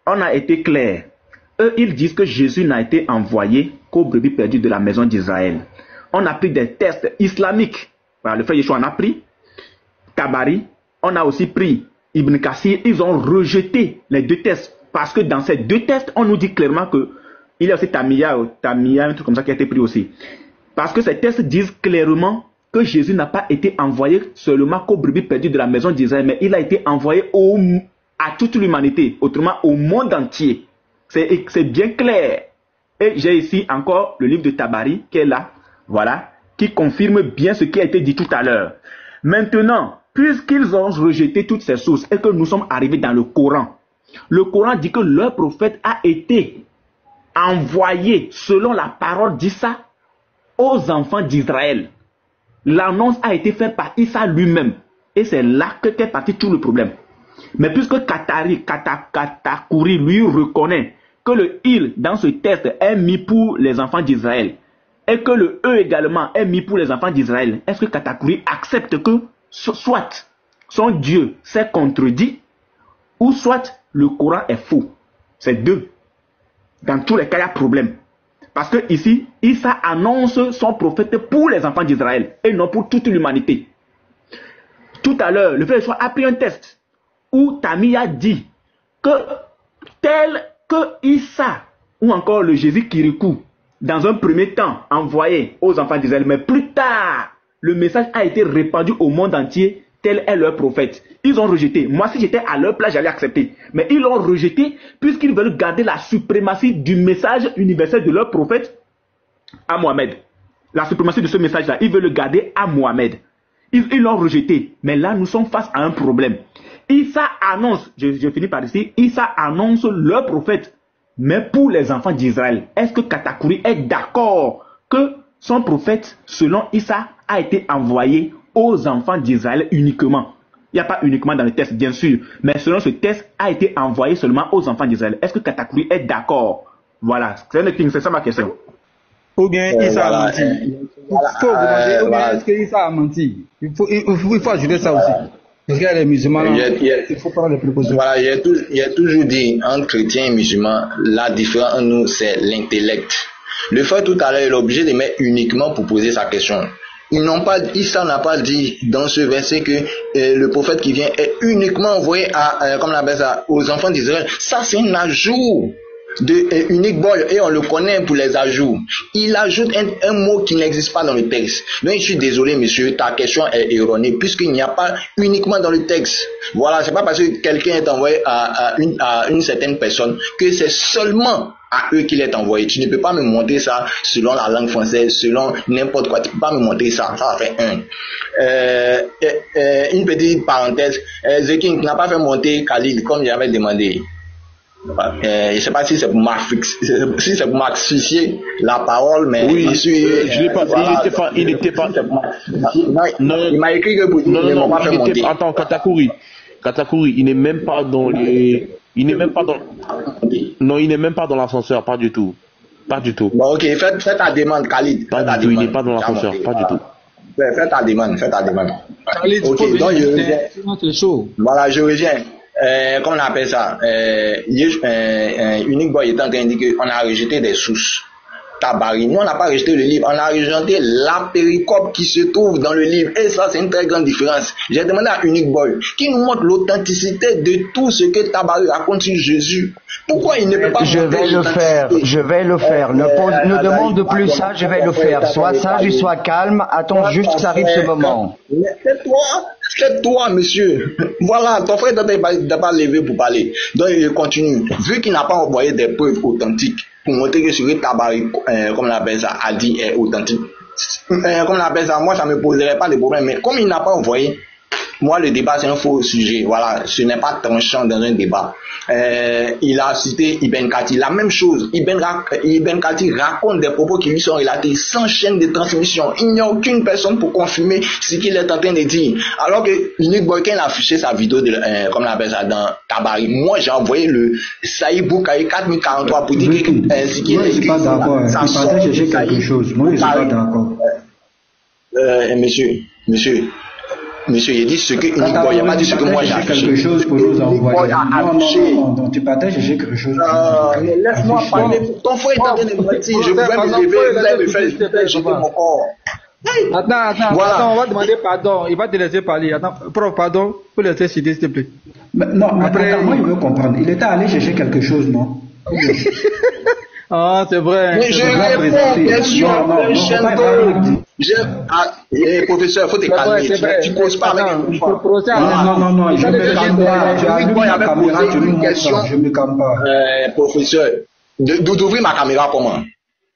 on a été clair. Eux, ils disent que Jésus n'a été envoyé qu'aux brebis perdues de la maison d'Israël. On a pris des tests islamiques. Voilà, le frère Yeshua en a pris. Tabari, on a aussi pris Ibn Kassir. Ils ont rejeté les deux tests. Parce que dans ces deux tests, on nous dit clairement que il y a aussi Tamiya, un truc comme ça qui a été pris aussi. Parce que ces tests disent clairement que Jésus n'a pas été envoyé seulement qu'aux brebis perdues de la maison d'Israël, mais il a été envoyé à toute l'humanité, autrement au monde entier. C'est bien clair. Et j'ai ici encore le livre de Tabari qui est là, voilà, qui confirme bien ce qui a été dit tout à l'heure. Maintenant, puisqu'ils ont rejeté toutes ces sources et que nous sommes arrivés dans le Coran dit que leur prophète a été envoyé selon la parole d'Issa aux enfants d'Israël. L'annonce a été faite par Issa lui-même. Et c'est là qu'est parti tout le problème. Mais puisque Katakuri lui reconnaît que le il dans ce test est mis pour les enfants d'Israël et que le e également est mis pour les enfants d'Israël, est-ce que Katakuri accepte que soit son Dieu s'est contredit ou soit le Coran est faux? C'est deux. Dans tous les cas, il y a problème. Parce que ici, Issa annonce son prophète pour les enfants d'Israël et non pour toute l'humanité. Tout à l'heure, le frère Yeshua a pris un test où Tamiya dit que tel que Issa ou encore le Jésus Kirikou, dans un premier temps envoyé aux enfants d'Israël, mais plus tard, le message a été répandu au monde entier, tel est leur prophète. Ils ont rejeté. Moi, si j'étais à leur place, j'allais accepter. Mais ils l'ont rejeté puisqu'ils veulent garder la suprématie du message universel de leur prophète à Mohamed. La suprématie de ce message-là, ils veulent le garder à Mohamed. Ils l'ont rejeté. Mais là, nous sommes face à un problème. Issa annonce, je finis par ici, Issa annonce leur prophète, mais pour les enfants d'Israël. Est-ce que Katakuri est d'accord que son prophète, selon Issa, a été envoyé aux enfants d'Israël uniquement? Il n'y a pas uniquement dans le test, bien sûr, mais selon ce test, a été envoyé seulement aux enfants d'Israël. Est-ce que Katakuri est d'accord? Voilà, c'est ça ma question. Ou bien Issa a menti. Il faut demander, ou bien est-ce que Issa a menti? Il faut ajouter ça aussi. Parce qu'il y a les musulmans, il faut prendre les précautions. Voilà, il y a toujours dit, entre chrétiens et musulmans, la différence entre nous, c'est l'intellect. Le frère tout à l'heure, il est obligé de mettre uniquement pour poser sa question. Issa n'a pas dit dans ce verset que le prophète qui vient est uniquement envoyé comme on appelle ça, aux enfants d'Israël. Ça, c'est un ajout de unique boy et on le connaît pour les ajouts. Il ajoute un mot qui n'existe pas dans le texte. Donc je suis désolé monsieur, ta question est erronée puisqu'il n'y a pas uniquement dans le texte. Voilà, c'est pas parce que quelqu'un est envoyé à une certaine personne que c'est seulement à eux qu'il est envoyé. Tu ne peux pas me montrer ça selon la langue française, selon n'importe quoi. Tu ne peux pas me montrer ça. Ça fait une petite parenthèse. Zekin n'a pas fait monter Khalil comme j'avais demandé. Je ne sais pas si c'est pour maxifier la parole, mais oui, je l'ai pas. Voilà, il n'était pas. Non, il m'a écrit que pour non, pas fait monter. Attends, Katakuri, il n'est même pas dans les. Il n'est même pas dans. Non, il n'est même pas dans l'ascenseur, pas du tout. Pas du tout. Bon, ok, fais ta demande, Khalid. Pas du tout, il n'est pas dans l'ascenseur, pas du tout. Fais ta demande. Khalid, ok, donc c'est chaud. Voilà, je reviens. Comment on appelle ça? Unique Boy est en train de dire qu'on a rejeté des sources. Tabari. Nous, on n'a pas rejeté le livre, on a rejeté la péricope qui se trouve dans le livre. Et ça, c'est une très grande différence. J'ai demandé à Unique Boy qui nous montre l'authenticité de tout ce que Tabari raconte sur Jésus. Pourquoi il ne peut pas Je vais le faire. Ne demande plus ça, je vais le faire. Sois sage et sois calme. Attends juste que ça arrive ce moment. Tais-toi, monsieur. Voilà, ton frère n'a pas levé pour parler. Donc, il continue. Vu qu'il n'a pas envoyé des preuves authentiques pour montrer que ce que Tabari, comme on appelle ça, a dit est authentique. Comme on appelle ça, moi, ça ne me poserait pas de problème. Mais comme il n'a pas envoyé, moi, le débat, c'est un faux sujet. Voilà, ce n'est pas tranchant dans un débat. Il a cité Ibn Kathir. La même chose. Ibn Kathir raconte des propos qui lui sont relatés sans chaîne de transmission. Il n'y a aucune personne pour confirmer ce qu'il est en train de dire. Alors que Unique Boykin a affiché sa vidéo de, comme on appelle ça, dans Tabari. Moi, j'ai envoyé le Saïd Boukaï 4043 pour dire que ce qu'il est. Moi, je ne suis pas d'accord. Il partait chercher quelque chose. Moi, je ne suis pas d'accord. Monsieur. Monsieur, il dit ce que uniquement, il n'y a pas dit ce que moi j'ai affiché. Quelque chose pour nous envoyer. Non, tu partages, j'ai quelque chose. Laisse-moi parler. Ton frère est en train de mentir. Je pouvais me lever, vous allez me faire jeter mon corps. Attends, on va demander pardon. Il va te laisser parler. Attends, prof, pardon. Faut laisser citer, s'il te plaît. Non, après, moi, je veux comprendre. Il était allé chercher quelque chose, non? Ah, c'est vrai. Mais je réponds, bien sûr, professeur, il faut te calmer. Tu ne causes pas avec un Non, je me calme pas. Tu as allumé la caméra, tu me montres. Je me calme pas. Professeur, d'ouvrir ma caméra comment?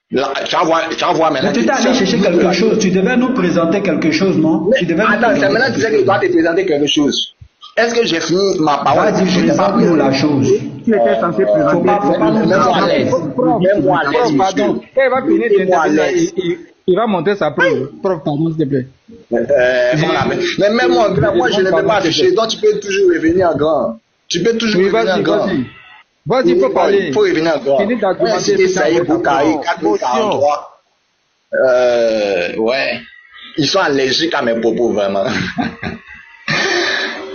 Tu envoies maintenant. Mais tu t'es allé chercher quelque chose. Tu devais nous présenter quelque chose, non? Attends, c'est maintenant que tu sais que je dois te présenter quelque chose. Est-ce que j'ai fini ma parole? Vas-y, présente-nous la chose. Tu étais censé présenter. Mets-moi à l'aise. Mets-moi à l'aise, pardon. Il va finir il va monter sa preuve. Prof, pardon, s'il te plaît. Mais même moi, je ne peux pas chercher. Donc, tu peux toujours revenir en grand. Tu peux toujours revenir en grand. Vas-y, il faut parler. Il faut revenir en grand. Finis d'argumenter. C'était Saïd Boukari, 443. Ouais. Ils sont allergiques à mes propos, vraiment.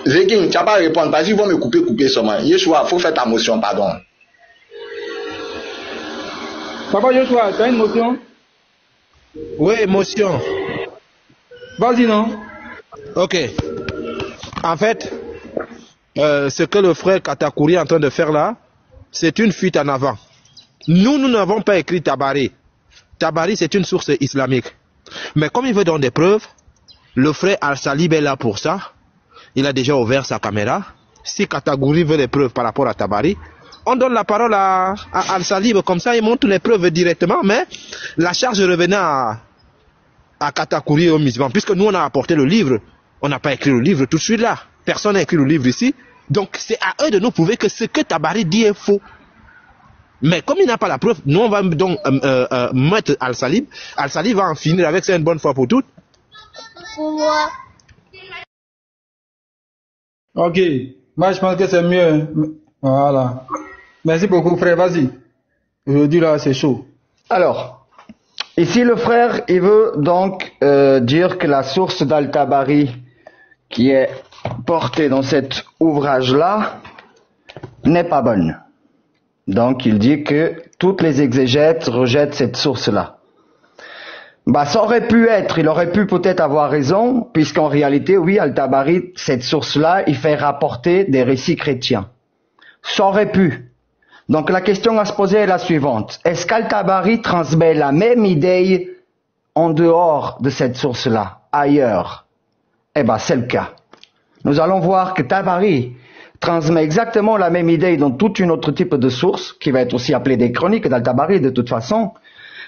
Zekin, tu n'as pas à répondre. Vas-y, ils vont me couper seulement. Yeshua, il faut faire ta motion, pardon. Papa Yeshua, tu as une motion? Oui, motion. Vas-y, non? Ok. En fait, ce que le frère Katakouri est en train de faire là, c'est une fuite en avant. Nous n'avons pas écrit Tabari. Tabari, c'est une source islamique. Mais comme il veut donner des preuves, le frère Al-Salib est là pour ça. Il a déjà ouvert sa caméra. Si Katakouri veut des preuves par rapport à Tabari, on donne la parole à Al-Salib, comme ça il montre les preuves directement, mais la charge revenait à Katakouri et aux musulmans, puisque nous on a apporté le livre, on n'a pas écrit le livre tout de suite là, personne n'a écrit le livre ici, donc c'est à eux de nous prouver que ce que Tabari dit est faux. Mais comme il n'a pas la preuve, nous on va donc mettre Al-Salib va en finir avec ça une bonne fois pour toutes. Pour moi. Ok, moi je pense que c'est mieux. Voilà. Merci beaucoup, frère. Vas-y. Aujourd'hui, là, c'est chaud. Alors, ici, le frère, il veut donc dire que la source d'Al-Tabari qui est portée dans cet ouvrage-là n'est pas bonne. Donc, il dit que toutes les exégètes rejettent cette source-là. Bah, ça aurait pu être, il aurait pu peut-être avoir raison, puisqu'en réalité, oui, Al-Tabari, cette source-là, il fait rapporter des récits chrétiens. Ça aurait pu. Donc la question à se poser est la suivante. Est-ce qu'Al-Tabari transmet la même idée en dehors de cette source-là, ailleurs? Eh bien, c'est le cas. Nous allons voir que Tabari transmet exactement la même idée dans toute une autre type de source, qui va être aussi appelée des chroniques d'Al-Tabari de toute façon.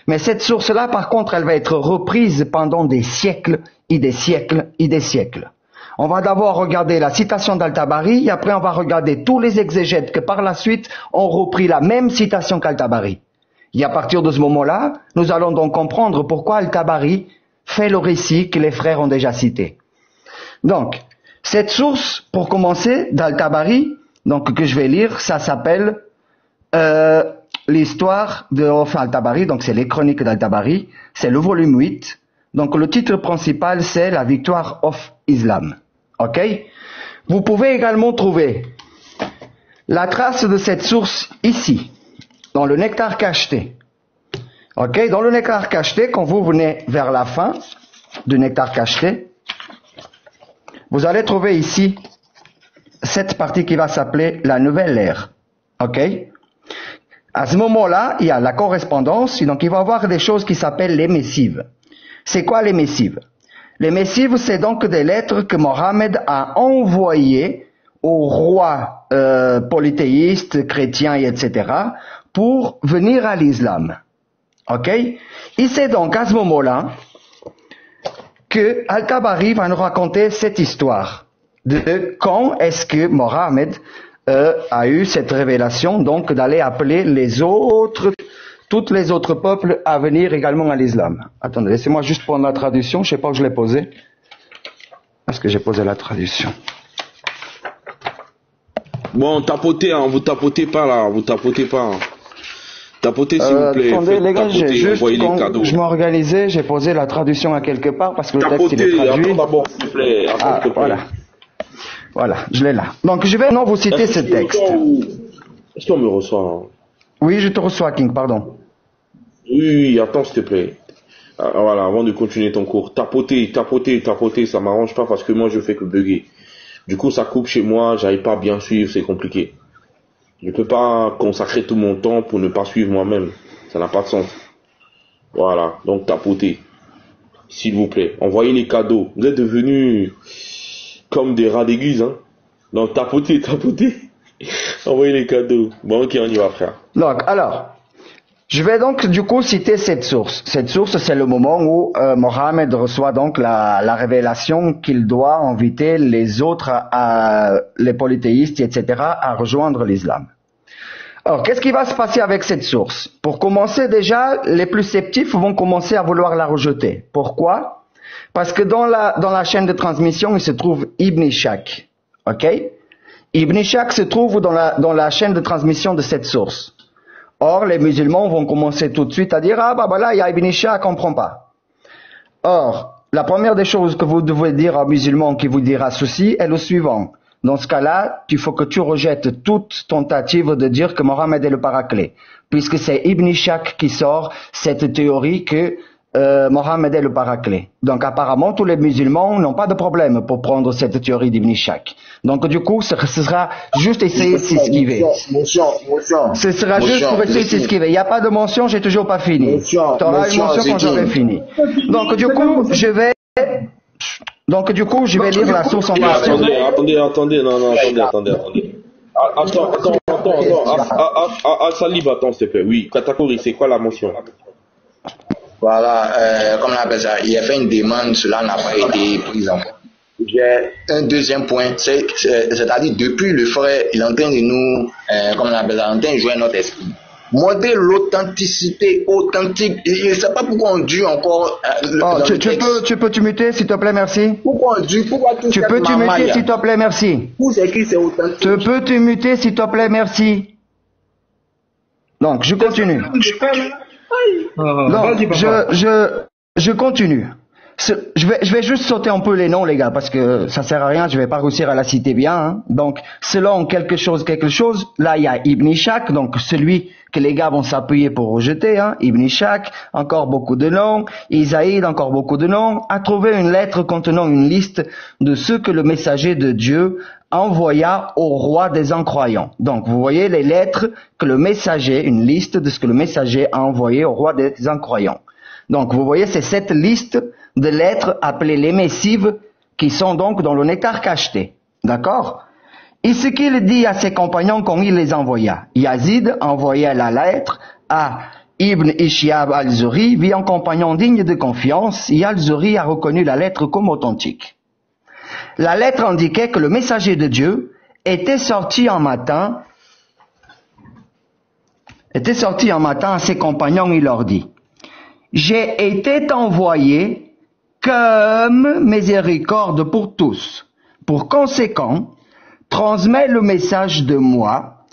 Mais cette source-là, par contre, elle va être reprise pendant des siècles et des siècles et des siècles. On va d'abord regarder la citation d'Al-Tabari, et après on va regarder tous les exégètes que par la suite ont repris la même citation qu'Al-Tabari. Et à partir de ce moment-là, nous allons donc comprendre pourquoi Al-Tabari fait le récit que les frères ont déjà cité. Donc, cette source, pour commencer, d'Al-Tabari, donc que je vais lire, ça s'appelle l'histoire de Al-Tabari, donc c'est les chroniques d'Al-Tabari, c'est le volume 8. Donc le titre principal c'est la victoire of Islam. Ok? Vous pouvez également trouver la trace de cette source ici, dans le Nectar cacheté. Ok? Dans le Nectar cacheté, quand vous venez vers la fin du Nectar cacheté, vous allez trouver ici cette partie qui va s'appeler la nouvelle ère. Ok? À ce moment-là, il y a la correspondance, et donc il va y avoir des choses qui s'appellent les missives. C'est quoi les missives? Les missives, c'est donc des lettres que Mohammed a envoyées aux rois polythéistes, chrétiens, etc., pour venir à l'islam. Ok? Et c'est donc à ce moment-là que Al-Tabari va nous raconter cette histoire de quand est-ce que Mohammed a eu cette révélation, donc d'aller appeler tous les autres peuples à venir également à l'islam. Attendez, laissez-moi juste prendre la traduction, je ne sais pas où je l'ai posée. Est-ce que j'ai posé la traduction? Bon, tapotez, hein, vous tapotez pas là, vous tapotez pas. Tapotez, s'il vous plaît. Attendez, les gars, j'ai juste, envoyez les quand cadeaux. je m'organisais, j'ai posé la traduction à quelque part parce que le texte il est traduit. Attends d'abord, s'il te plaît. Attends, s'il te plaît. Voilà, je l'ai là. Donc, je vais maintenant vous citer ce texte. Est-ce qu'on me reçoit? Oui, je te reçois, King, pardon. Oui, attends, s'il te plaît. Voilà, avant de continuer ton cours. Tapoter, ça m'arrange pas parce que moi, je fais que bugger. Du coup, ça coupe chez moi, j'arrive pas à bien suivre, c'est compliqué. Je peux pas consacrer tout mon temps pour ne pas suivre moi-même. Ça n'a pas de sens. Voilà, donc tapoter. S'il vous plaît, envoyez les cadeaux. Vous êtes devenus comme des rats d'église, hein. Donc tapoter. Envoyez les cadeaux. Bon, ok, on y va, frère. Donc, alors, je vais donc du coup citer cette source. Cette source, c'est le moment où Mohammed reçoit donc la révélation qu'il doit inviter les autres, les polythéistes, etc., à rejoindre l'islam. Alors, qu'est-ce qui va se passer avec cette source? Pour commencer, déjà, les plus sceptiques vont commencer à vouloir la rejeter. Pourquoi? Parce que dans la chaîne de transmission, il se trouve Ibn Ishaq. Ok? Ibn Ishaq se trouve dans la chaîne de transmission de cette source. Or, les musulmans vont commencer tout de suite à dire, ah bah voilà, il y a Ibn Ishaq, on comprend pas. Or, la première des choses que vous devez dire à un musulman qui vous dira ceci est le suivant. Dans ce cas-là, il faut que tu rejettes toute tentative de dire que Mohammed est le paraclet. Puisque c'est Ibn Ishaq qui sort cette théorie que Mohammed est le paraclet. Donc apparemment, tous les musulmans n'ont pas de problème pour prendre cette théorie d'Ibn Ishaq. Donc du coup, ce sera juste essayer de s'esquiver. Ce sera juste pour essayer de s'esquiver. Il n'y a pas de mention, j'ai toujours pas fini. Tu auras une mention quand j'aurai fini. Donc du coup, je vais lire la source en question. Attendez. Attends. Salib, attends, s'il te plaît. Oui, catégorie, c'est quoi la mention? Voilà, comme on appelle ça, il a fait une demande, cela n'a pas été pris en compte. J'ai un deuxième point, c'est-à-dire depuis le frère, il est en train de nous, comme on appelle ça, en train de jouer notre esprit. Montrer l'authenticité authentique. Je ne sais pas pourquoi on dure encore tu peux te muter, s'il te plaît, merci. Pourquoi on dure? Tu peux te muter, s'il te plaît, merci. Où c'est écrit c'est authentique? Tu peux te muter, s'il te plaît, merci. Donc, je continue. Donc, je continue. Je vais juste sauter un peu les noms, les gars, parce que ça sert à rien, je vais pas réussir à la citer bien, hein. Donc, selon quelque chose, là, il y a Ibn Ishaq, donc celui que les gars vont s'appuyer pour rejeter, hein. Ibn Ishaq, encore beaucoup de noms. Isaïe, encore beaucoup de noms. A trouvé une lettre contenant une liste de ce que le messager de Dieu envoya au roi des incroyants. Donc, vous voyez les lettres que le messager, une liste de ce que le messager a envoyé au roi des incroyants. Donc, vous voyez, c'est cette liste de lettres appelées les missives qui sont donc dans le nectar cacheté. D'accord? Et ce qu'il dit à ses compagnons quand il les envoya. Yazid envoya la lettre à Ibn Ishab al-Zuri, vit un compagnon digne de confiance, et al-Zuri a reconnu la lettre comme authentique. La lettre indiquait que le messager de Dieu était sorti un matin à ses compagnons, il leur dit, « J'ai été envoyé comme miséricorde pour tous. Pour conséquent, transmets le message de moi,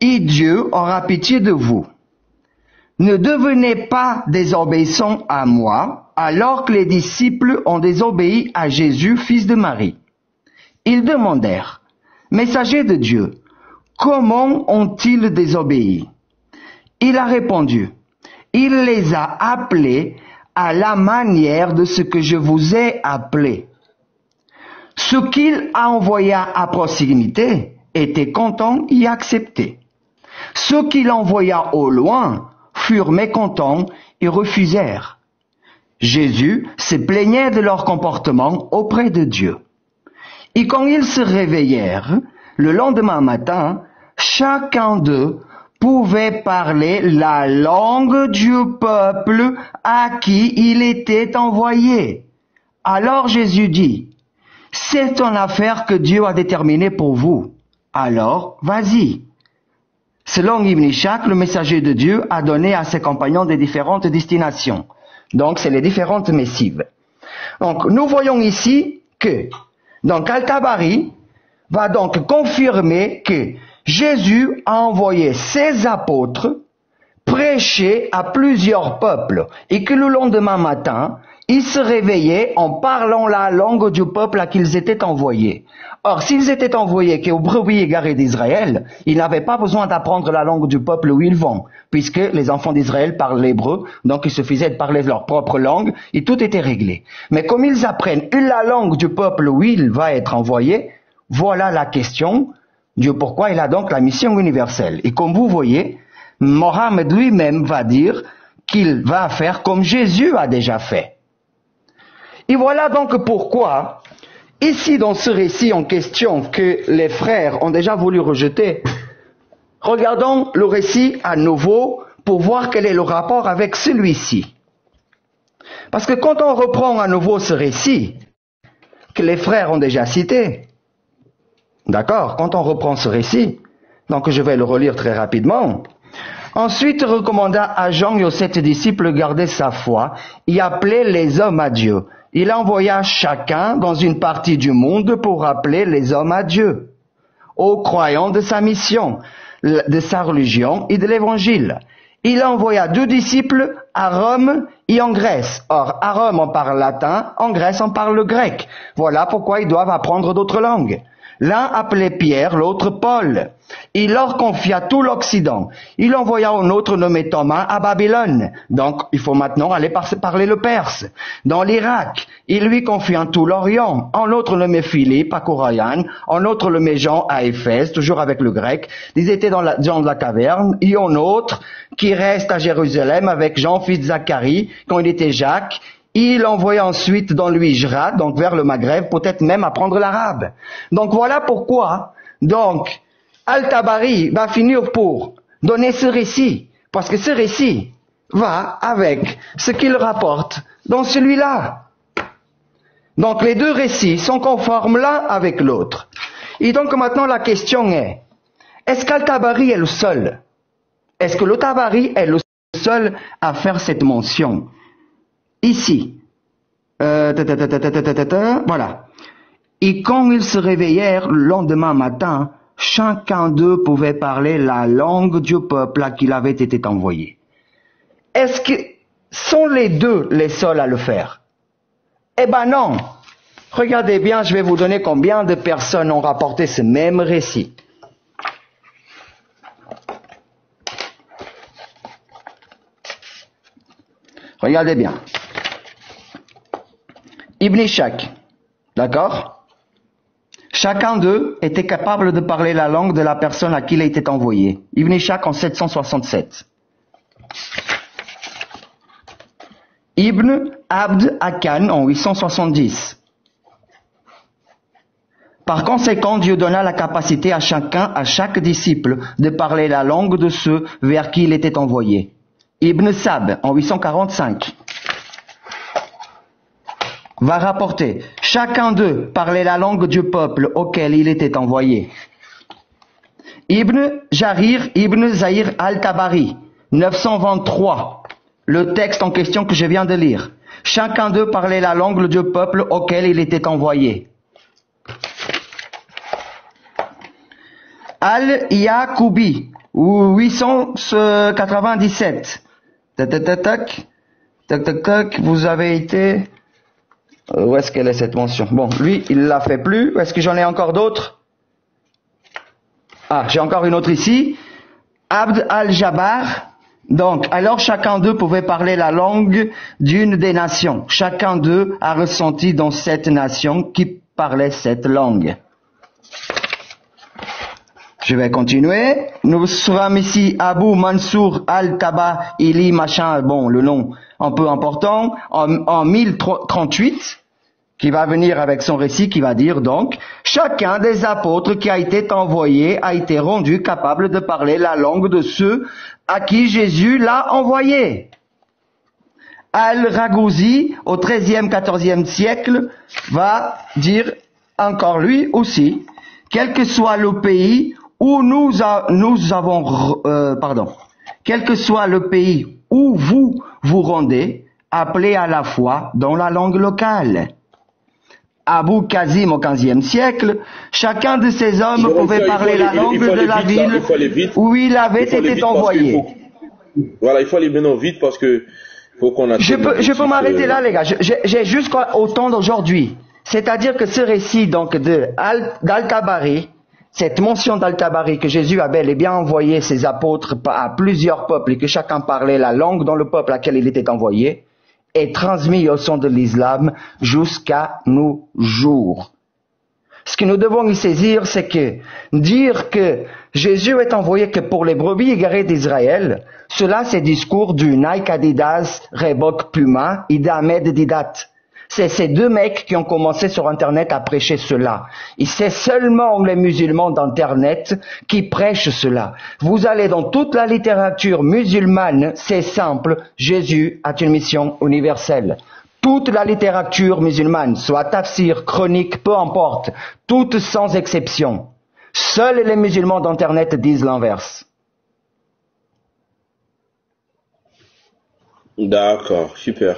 et Dieu aura pitié de vous. Ne devenez pas désobéissants à moi, alors que les disciples ont désobéi à Jésus, fils de Marie. Ils demandèrent, messager de Dieu, comment ont-ils désobéi? Il a répondu, il les a appelés à la manière de ce que je vous ai appelé. Ce qu'il a envoyé à proximité était content et accepté. Ceux qu'il envoya au loin furent mécontents et refusèrent. Jésus se plaignait de leur comportement auprès de Dieu. Et quand ils se réveillèrent, le lendemain matin, chacun d'eux pouvait parler la langue du peuple à qui il était envoyé. Alors Jésus dit, « C'est une affaire que Dieu a déterminée pour vous. Alors, vas-y. » Selon Ibn Ishaq, le messager de Dieu a donné à ses compagnons des différentes destinations. Donc, c'est les différentes missives. Donc, nous voyons ici que, donc, Al-Tabari va donc confirmer que Jésus a envoyé ses apôtres prêchait à plusieurs peuples et que le lendemain matin, ils se réveillaient en parlant la langue du peuple à qui ils étaient envoyés. Or, s'ils étaient envoyés qu'aux brebis égarées d'Israël, ils n'avaient pas besoin d'apprendre la langue du peuple où ils vont, puisque les enfants d'Israël parlent l'hébreu, donc il suffisait de parler leur propre langue et tout était réglé. Mais comme ils apprennent la langue du peuple où il va être envoyé, voilà la question du pourquoi il a donc la mission universelle. Et comme vous voyez, Mohammed lui-même va dire qu'il va faire comme Jésus a déjà fait. Et voilà donc pourquoi, ici dans ce récit en question que les frères ont déjà voulu rejeter, regardons le récit à nouveau pour voir quel est le rapport avec celui-ci. Parce que quand on reprend à nouveau ce récit que les frères ont déjà cité, d'accord, quand on reprend ce récit, donc je vais le relire très rapidement. Ensuite recommanda à Jean et aux 7 disciples de garder sa foi et appeler les hommes à Dieu. Il envoya chacun dans une partie du monde pour appeler les hommes à Dieu, aux croyants de sa mission, de sa religion et de l'évangile. Il envoya 2 disciples à Rome et en Grèce. Or, à Rome on parle latin, en Grèce on parle le grec. Voilà pourquoi ils doivent apprendre d'autres langues. L'un appelait Pierre, l'autre Paul. Il leur confia tout l'Occident. Il envoya un autre nommé Thomas à Babylone. Donc, il faut maintenant aller parler le perse. Dans l'Irak, il lui confia tout l'Orient. Un autre nommé Philippe à Coroïane. Un autre nommé Jean à Éphèse, toujours avec le grec. Ils étaient dans la caverne. Et un autre qui reste à Jérusalem avec Jean, fils de Zacharie, quand il était Jacques. Il envoya ensuite dans l'Ouijra, donc vers le Maghreb, peut-être même apprendre l'arabe. Donc voilà pourquoi, donc, Al-Tabari va finir pour donner ce récit, parce que ce récit va avec ce qu'il rapporte dans celui-là. Donc les 2 récits sont conformes l'un avec l'autre. Et donc maintenant la question est-ce qu'Al-Tabari est le seul? Est-ce que le Tabari est le seul à faire cette mention? Ici, voilà. Et quand ils se réveillèrent le lendemain matin, chacun d'eux pouvait parler la langue du peuple à qui il avait été envoyé. Est-ce que sont les 2 les seuls à le faire? Eh ben non. Regardez bien, je vais vous donner combien de personnes ont rapporté ce même récit. Regardez bien. Ibn Ishaq, d'accord? Chacun d'eux était capable de parler la langue de la personne à qui il était envoyé. Ibn Ishaq en 767. Ibn Abd Akan en 870. Par conséquent, Dieu donna la capacité à chaque disciple, de parler la langue de ceux vers qui il était envoyé. Ibn Sab en 845. Va rapporter, chacun d'eux parlait la langue du peuple auquel il était envoyé. Ibn Jarir, Ibn Zahir al-Tabari, 923, le texte en question que je viens de lire. Chacun d'eux parlait la langue du peuple auquel il était envoyé. Al-Yaqoubi, 897. Tac, vous avez été... Où est-ce qu'elle est cette mention? Bon, lui, il l'a fait plus. Est-ce que j'en ai encore d'autres? Ah, j'ai encore une autre ici. Abd al-Jabbar. Donc, alors chacun d'eux pouvait parler la langue d'une des nations. Chacun d'eux a ressenti dans cette nation qui parlait cette langue. Je vais continuer. Nous sommes ici Abu Mansour al-Taba Ili machin, bon, le nom un peu important, en 1038, qui va venir avec son récit, qui va dire donc, chacun des apôtres qui a été envoyé a été rendu capable de parler la langue de ceux à qui Jésus l'a envoyé. Al-Ragouzi, au 13e, 14e siècle, va dire encore lui aussi, quel que soit le pays où quel que soit le pays où vous vous rendez, appelez à la foi dans la langue locale. Abou Kazim au 15e siècle, chacun de ces hommes pouvait parler la langue de la ville où il avait été envoyé. Voilà, il faut aller maintenant vite parce que faut qu'on a. Je peux m'arrêter là, les gars. J'ai jusqu'au temps d'aujourd'hui. C'est-à-dire que ce récit donc d'Al-Tabari, cette mention d'Al-Tabari que Jésus a bel et bien envoyé ses apôtres à plusieurs peuples et que chacun parlait la langue dans le peuple à laquelle il était envoyé, est transmis au sein de l'islam jusqu'à nos jours. Ce que nous devons y saisir, c'est que dire que Jésus est envoyé que pour les brebis égarées d'Israël, cela c'est discours du Nike Adidas Reebok Puma et Ahmed Didat. C'est ces deux mecs qui ont commencé sur Internet à prêcher cela. Et c'est seulement les musulmans d'Internet qui prêchent cela. Vous allez dans toute la littérature musulmane, c'est simple, Jésus a une mission universelle. Toute la littérature musulmane, soit tafsir, chronique, peu importe, toutes sans exception. Seuls les musulmans d'Internet disent l'inverse. D'accord, super.